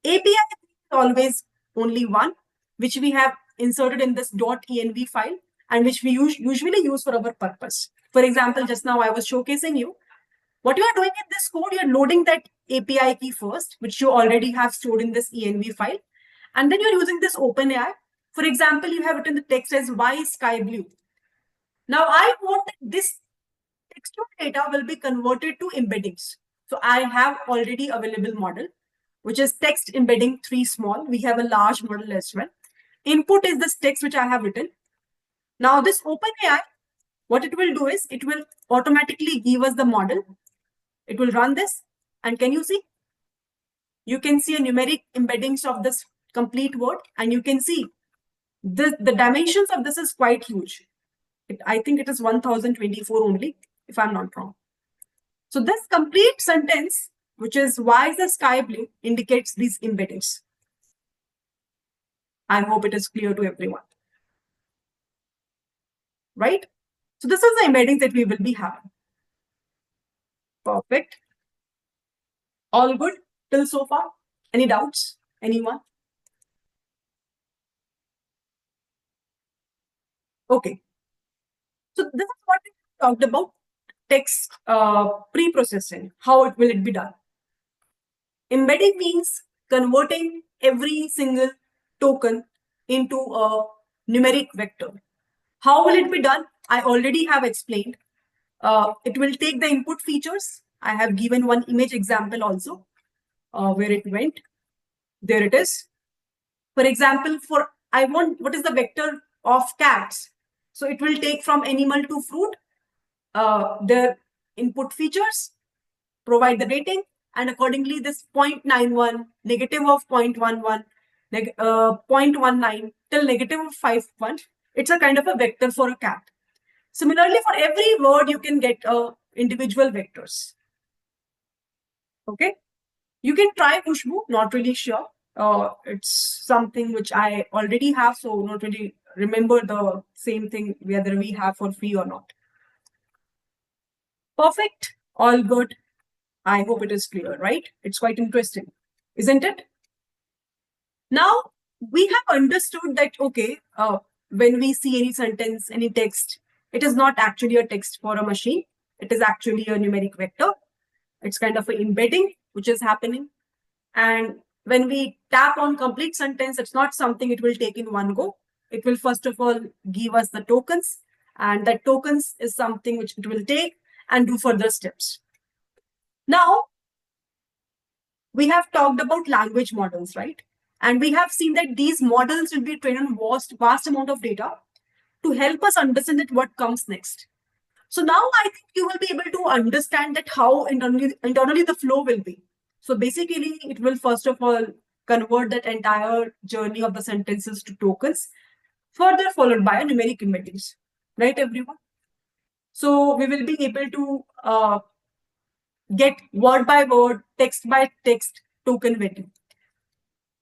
API is always only one, which we have inserted in this .env file and which we usually use for our purpose. For example, just now I was showcasing you. What you are doing in this code, you're loading that API key first, which you already have stored in this env file. And then you're using this OpenAI. For example, you have written the text as why sky blue. Now I want that this textual data will be converted to embeddings. So I have already available model, which is text embedding 3 small. We have a large model as well. Input is this text which I have written. Now this OpenAI, what it will do is it will automatically give us the model. It will run this. And can you see? You can see a numeric embeddings of this complete word. And you can see the dimensions of this is quite huge. I think it is 1024 only, if I'm not wrong. So this complete sentence, which is why is the sky blue, indicates these embeddings. I hope it is clear to everyone. Right? So this is the embeddings that we will be having. Perfect. All good till so far? Any doubts? Anyone? Okay. So this is what we talked about text pre-processing. How will it be done? Embedding means converting every single token into a numeric vector. How will it be done? I already have explained. It will take the input features. I have given one image example also where it went. There it is. For example, for I want what is the vector of cats. So it will take from animal to fruit their input features, provide the rating, and accordingly this 0.91, negative of 0.11, 0.19 till negative of 5.1. It's a kind of a vector for a cat. Similarly, for every word, you can get individual vectors. Okay. You can try Khushbu, not really sure. It's something which I already have, so not really remember the same thing whether we have for free or not. Perfect. All good. I hope it is clear, right? It's quite interesting, isn't it? Now, we have understood that, okay, when we see any sentence, any text, it is not actually a text for a machine. It is actually a numeric vector. It's kind of an embedding which is happening. And when we tap on complete sentence, it's not something it will take in one go. It will first of all give us the tokens, and that tokens is something which it will take and do further steps. Now, we have talked about language models, right? And we have seen that these models will be trained on vast amount of data to help us understand that what comes next. So now I think you will be able to understand that how internally the flow will be. So basically, it will first of all convert that entire journey of the sentences to tokens, further followed by a numeric embeddings, right, everyone? So we will be able to get word by word, text by text token value.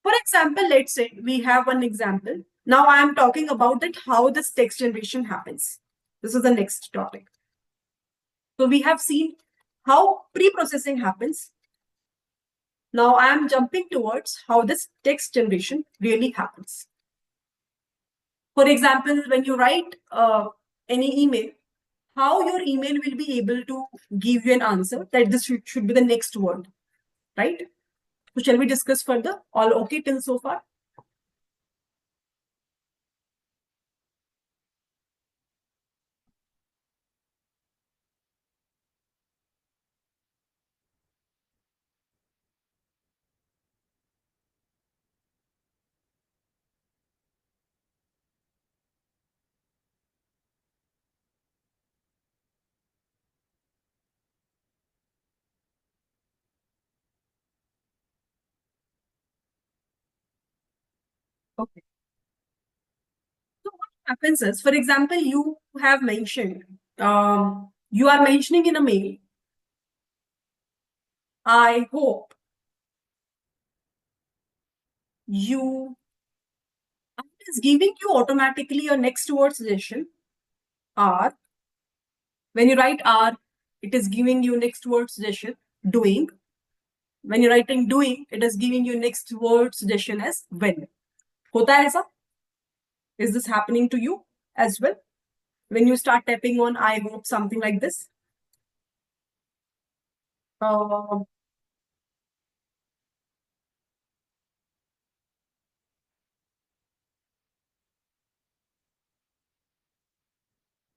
For example, let's say we have one example. Now I am talking about that how this text generation happens. This is the next topic. So we have seen how pre-processing happens. Now I am jumping towards how this text generation really happens. For example, when you write any email, how your email will be able to give you an answer that this should be the next word, right? So shall we discuss further? All okay till so far? Okay. So what happens is, for example, you have mentioned, you are mentioning in a mail, I hope you, it is giving you automatically your next word suggestion, are, when you write are, it is giving you next word suggestion, doing. When you're writing doing, it is giving you next word suggestion as when. Hota hai aisa? Is this happening to you as well? When you start tapping on I hope, something like this. Uh,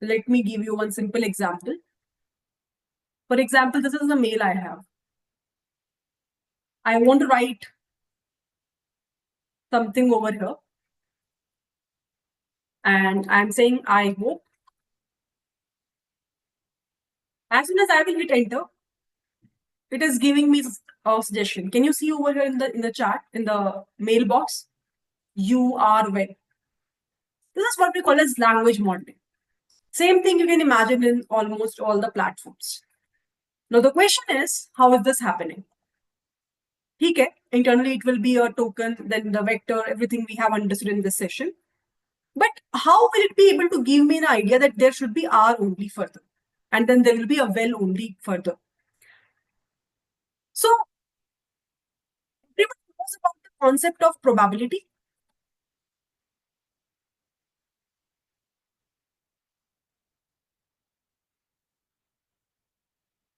Let me give you one simple example. For example, this is the mail I have. I want to write something over here. And I'm saying I hope. As soon as I will hit enter, it is giving me a suggestion. Can you see over here in the chat, in the mailbox? You are well. This is what we call as language modeling. Same thing you can imagine in almost all the platforms. Now the question is, how is this happening? Okay, internally it will be a token, then the vector, everything we have understood in this session. But how will it be able to give me an idea that there should be R only further? And then there will be a well only further. So concept of probability?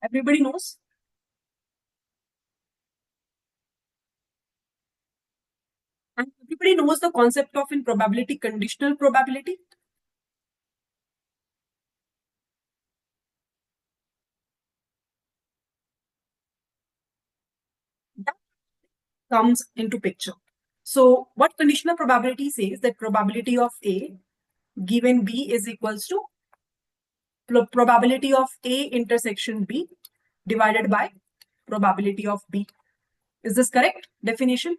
Everybody knows? And everybody knows the concept of in probability, conditional probability. That comes into picture. So what conditional probability says that probability of A given B is equals to probability of A intersection B divided by probability of B. Is this correct definition?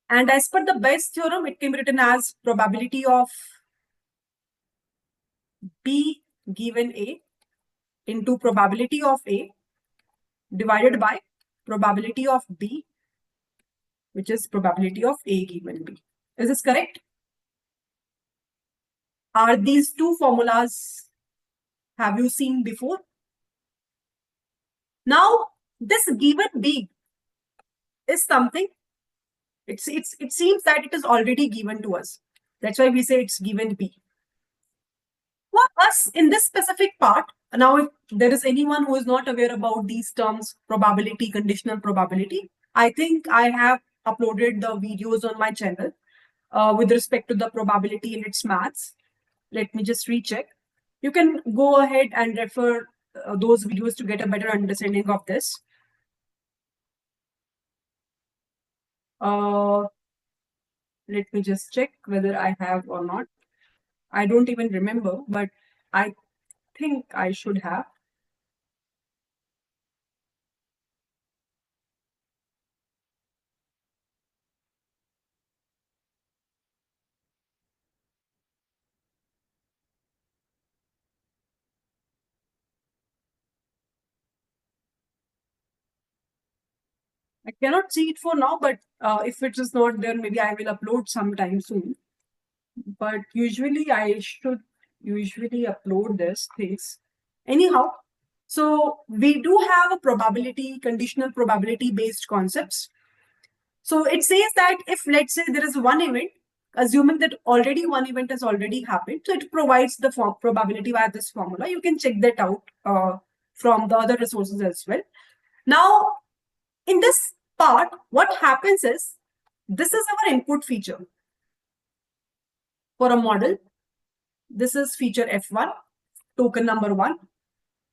And as per the Bayes theorem, it can be written as probability of B given A into probability of A divided by probability of B, which is probability of A given B. Is this correct? Are these two formulas have you seen before? Now, this given B is something, it seems that it is already given to us. That's why we say it's given B. For us, in this specific part, now if there is anyone who is not aware about these terms, probability, conditional probability, I think I have uploaded the videos on my channel with respect to the probability in its maths. Let me just recheck. You can go ahead and refer those videos to get a better understanding of this. Let me just check whether I have or not. I don't even remember, but I think I should have. I cannot see it for now, but if it is not there, maybe I will upload sometime soon. But usually I should usually upload this things. Anyhow, so we do have a probability, conditional probability based concepts. So it says that if let's say there is one event, assuming that already one event has already happened, so it provides the probability via this formula. You can check that out from the other resources as well. Now, in this part, what happens is, this is our input feature for a model. This is feature F1, token number 1.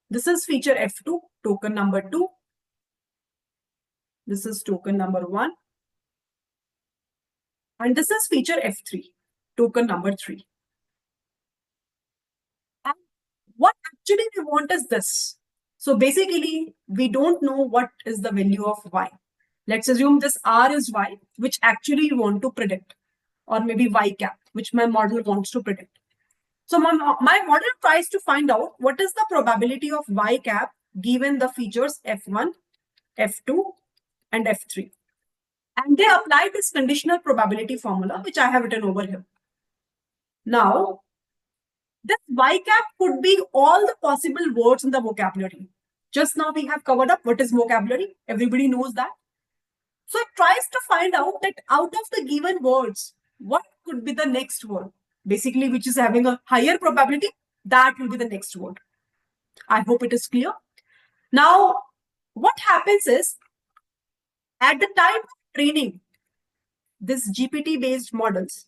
This is feature F2, token number 2. This is token number 1. And this is feature F3, token number 3. And what actually we want is this. So basically, we don't know what is the value of Y. Let's assume this R is Y, which actually we want to predict, or maybe Y cap, which my model wants to predict. So my model tries to find out what is the probability of Y cap given the features F1, F2, and F3. And they apply this conditional probability formula, which I have written over here. Now, this Y cap could be all the possible words in the vocabulary. Just now we have covered up what is vocabulary. Everybody knows that. So it tries to find out that out of the given words, what could be the next word? Basically, which is having a higher probability, that will be the next word. I hope it is clear. Now, what happens is, at the time of training this GPT-based models,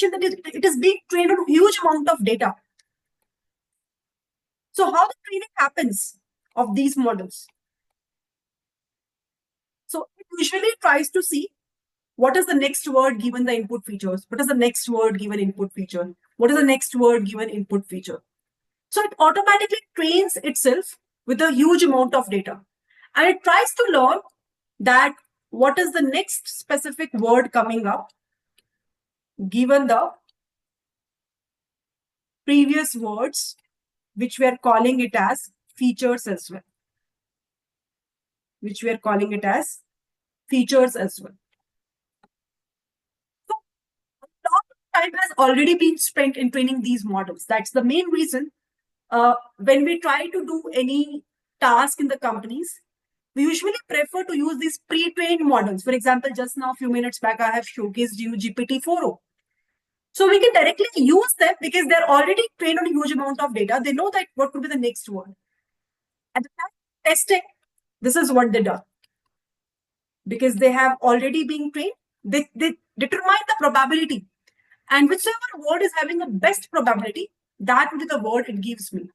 that it is being trained on a huge amount of data. So how the training happens of these models? So it usually tries to see what is the next word given the input features, what is the next word given input feature, what is the next word given input feature. So it automatically trains itself with a huge amount of data. And it tries to learn that what is the next specific word coming up given the previous words, which we are calling it as features as well. Which we are calling it as features as well. So a lot of time has already been spent in training these models. That's the main reason when we try to do any task in the companies, We usually prefer to use these pre-trained models. For example, just now, a few minutes back, I have showcased you GPT-4o. So we can directly use them because they're already trained on a huge amount of data. They know that what could be the next word. At the time of testing, this is what they do. Because they have already been trained, they determine the probability. And whichever word is having the best probability, that will be the word it gives me.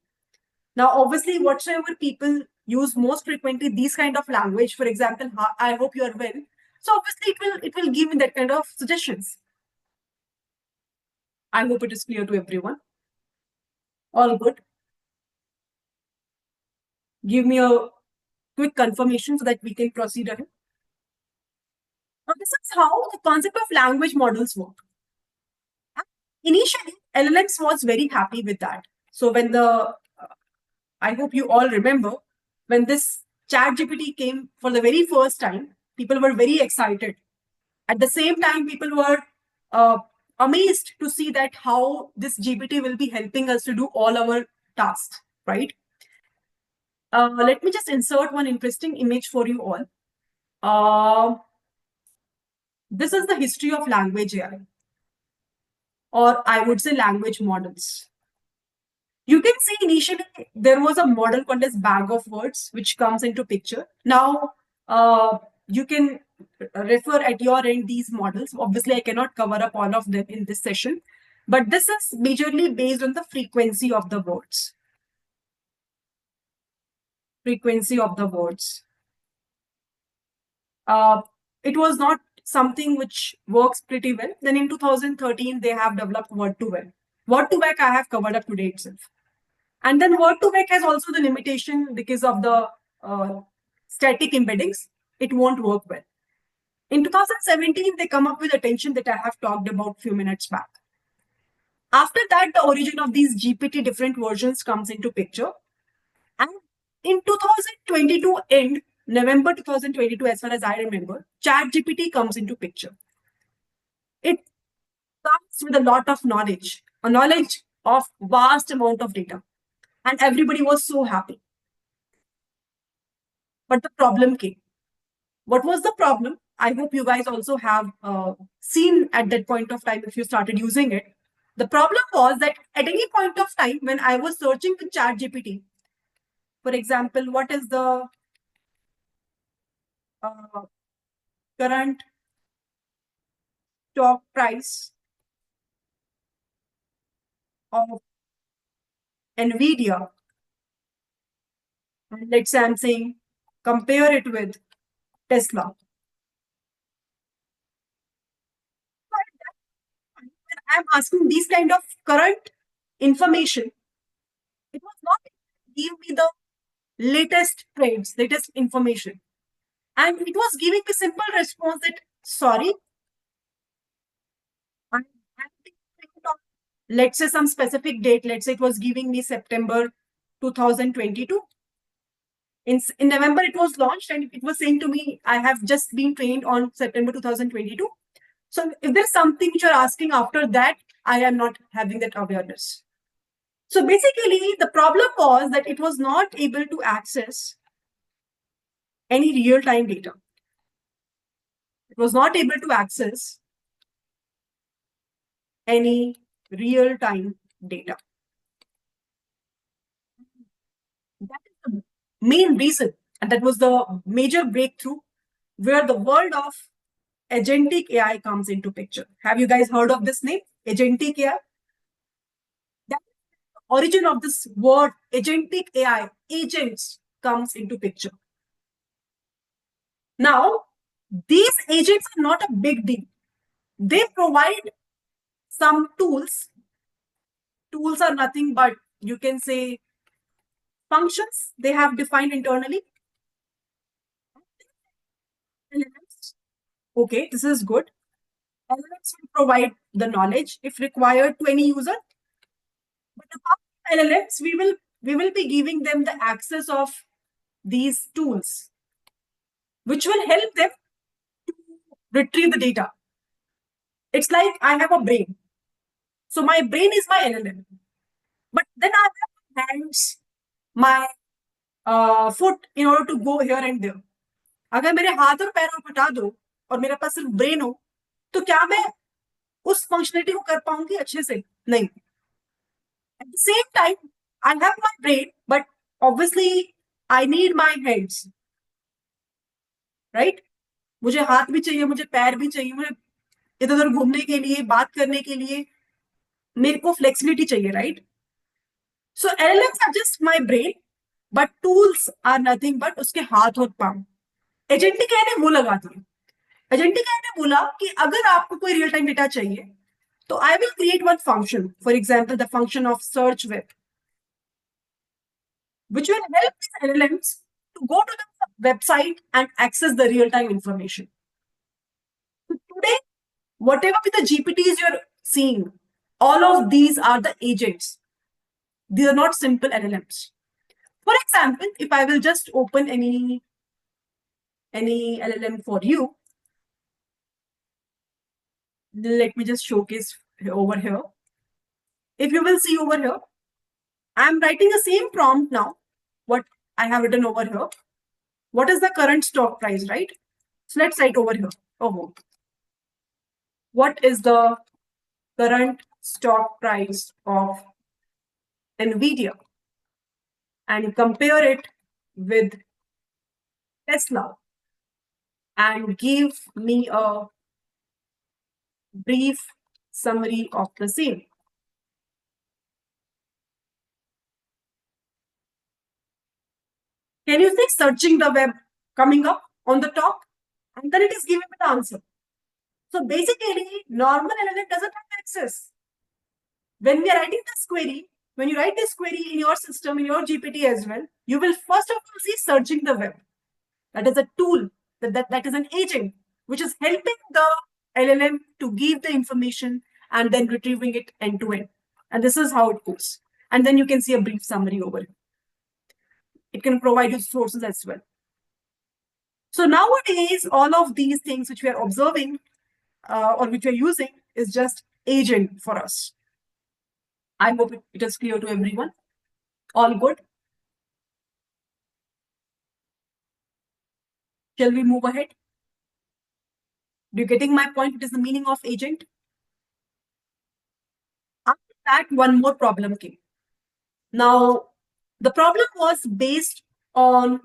Now, obviously, whatsoever people use most frequently, these kind of language, for example, I hope you are well. So obviously, it will give me that kind of suggestions. I hope it is clear to everyone. All good. Give me a quick confirmation so that we can proceed ahead. Now, this is how the concept of language models work. Initially, LLMs was very happy with that. So when I hope you all remember, when this chat GPT came for the very first time, people were very excited. At the same time, people were uh, amazed to see that how this GPT will be helping us to do all our tasks, right? Let me just insert one interesting image for you all. This is the history of language AI, or I would say language models. You can see initially there was a model called as bag of words, which comes into picture. Now, you can refer at your end these models. Obviously, I cannot cover up all of them in this session, but this is majorly based on the frequency of the words. Frequency of the words. It was not something which works pretty well. Then in 2013, they have developed Word2Vec. Word2Vec I have covered up today itself. And then Word2Vec has also the limitation because of the static embeddings. It won't work well. In 2017, they come up with attention that I have talked about a few minutes back. After that, the origin of these GPT different versions comes into picture. And in 2022 end, November 2022, as far as I remember, ChatGPT comes into picture. It comes with a lot of knowledge, a knowledge of vast amount of data. And everybody was so happy. But the problem came. What was the problem? I hope you guys also have seen at that point of time if you started using it. The problem was that at any point of time when I was searching with ChatGPT, for example, what is the current stock price of NVIDIA? And let's say I'm saying compare it with Tesla. When I'm asking these kind of current information, it was not give me the latest trends, latest information. And it was giving me simple response that, sorry, I'm let's say some specific date. Let's say it was giving me September 2022. In November, it was launched and it was saying to me, I have just been trained on September 2022. So if there's something which you're asking after that, I am not having that awareness. So basically, the problem was that it was not able to access any real-time data. It was not able to access any real-time data. That is the main reason, and that was the major breakthrough where the world of agentic AI comes into picture. Have you guys heard of this name, agentic AI? That origin of this word, agentic AI, agents, comes into picture. Now, these agents are not a big deal. They provide some tools. Tools are nothing but, you can say, functions they have defined internally. LLMs. Okay, this is good. LLMs will provide the knowledge if required to any user. But apart from LLMs, we will be giving them the access of these tools, which will help them to retrieve the data. It's like I have a brain. So my brain is my LLM. But then I have hands, my foot in order to go here and there. अगर मेरे हाथ और पैरों को हटा दो और मेरे पास सिर्फ ब्रेन हो, तो क्या मैं उस फंक्शनलिटी को कर पाऊंगी अच्छे से? नहीं. At the same time, I have my brain, but obviously I need my hands, right? मुझे हाथ भी चाहिए, मुझे पैर भी चाहिए, मुझे इधर उधर घूमने के लिए, बात करने के लिए मेरे को फ्लेक्सिबिलिटी चाहिए, right? So LLMs are just my brain, but tools are nothing but उसके हाथ और पाँव. एजेंटिक AI ने वो लगा दिया. एजेंटिक AI ने बोला कि अगर आपको कोई रियल टाइम डेटा चाहिए, तो I will create one function. For example, the function of search web, which will help these LLMs to go to the website and access the real-time information. So today, whatever with the GPTs you're seeing, all of these are the agents. These are not simple LLMs. For example, if I will just open any LLM for you, let me just showcase over here. If you will see over here, I'm writing the same prompt now, what I have written over here. What is the current stock price, right? So let's write over here. Oh, what is the current stock price of Nvidia? And compare it with Tesla and give me a brief summary of the same. Can you see searching the web coming up on the top? And then it is giving me the answer. So basically, normal LLM doesn't have access. When we are writing this query, when you write this query in your system, in your GPT as well, you will first of all see searching the web. That is a tool, that is an agent, which is helping the LLM to give the information and then retrieving it end to end. And this is how it goes. And then you can see a brief summary over here. It can provide you sources as well. So nowadays, all of these things which we are observing or which we are using is just agent for us. I hope it is clear to everyone. All good? Shall we move ahead? Do you getting my point? What is the meaning of agent? After that, one more problem came. Now, the problem was based on,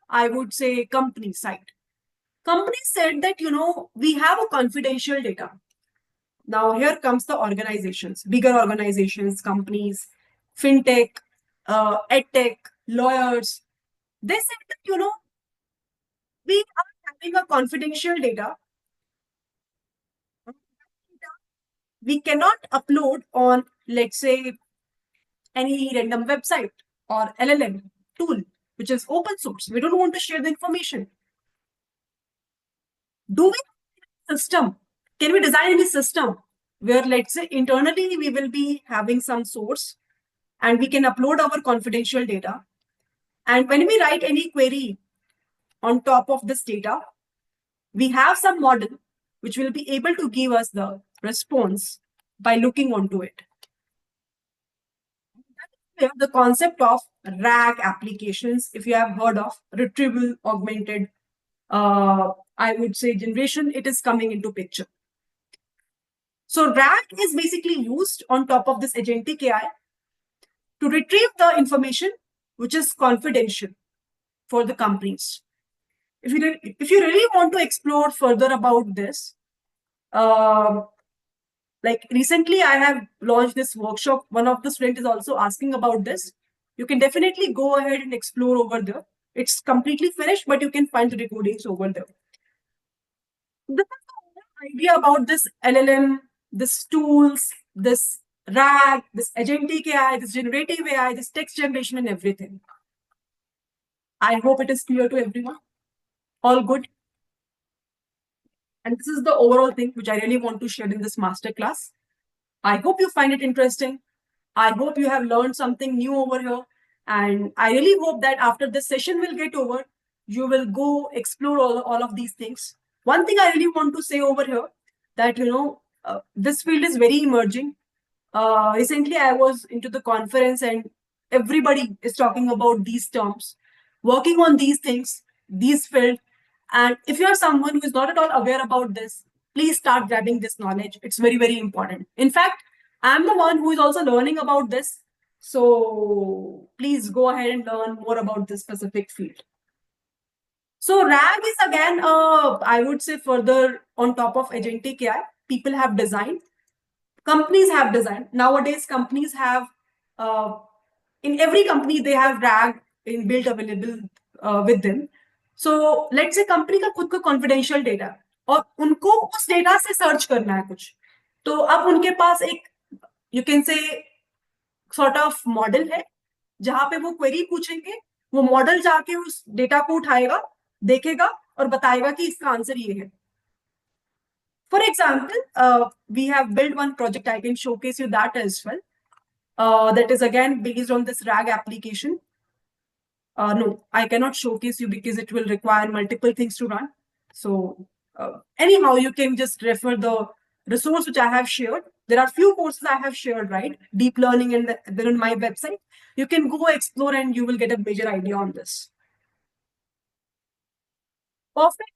I would say, company side. Company said that, we have a confidential data. Now, here comes the organizations, bigger organizations, companies, fintech, edtech, lawyers. They said that, we are having a confidential data. We cannot upload on, let's say, any random website or LLM tool, which is open source. We don't want to share the information. Do we have a system? Can we design any system where, let's say, internally we will be having some source and we can upload our confidential data. And when we write any query on top of this data, we have some model which will be able to give us the response by looking onto it. The concept of RAG applications, if you have heard of retrieval augmented, I would say generation, it is coming into picture. So RAG is basically used on top of this agentic AI to retrieve the information which is confidential for the companies. If you really want to explore further about this, like recently I have launched this workshop. One of the students is also asking about this. You can definitely go ahead and explore over there. It's completely finished, but you can find the recordings over there. This is the idea about this LLM, this tools, this RAG, this agentic AI, this generative AI, this text generation and everything. I hope it is clear to everyone. All good. And this is the overall thing which I really want to share in this masterclass. I hope you find it interesting. I hope you have learned something new over here. And I really hope that after this session will get over, you will go explore all of these things. One thing I really want to say over here that, this field is very emerging. Recently, I was into the conference and Everybody is talking about these terms, working on these things, these fields. And if you're someone who is not at all aware about this, please start grabbing this knowledge. It's very, very important. In fact, I'm the one who is also learning about this. So please go ahead and learn more about this specific field. So RAG is again, I would say, further on top of agentic AI. People have designed, companies have designed. Nowadays, companies have, in every company, they have RAG in built available with them. So let's say company का खुद का confidential data और उनको उस data से search करना है कुछ, तो अब उनके पास एक, you can say, sort of model है जहां पे वो क्वेरी पूछेंगे, वो मॉडल जाके उस डेटा को उठाएगा, देखेगा और बताएगा कि इसका आंसर ये है. For example, we have built one project. I can showcase you that as well. That is again based on this RAG application. No, I cannot showcase you because it will require multiple things to run. So anyhow, you can just refer the resource which I have shared. There are few courses I have shared, right? Deep learning, and then on my website. You can go explore and you will get a major idea on this. Perfect.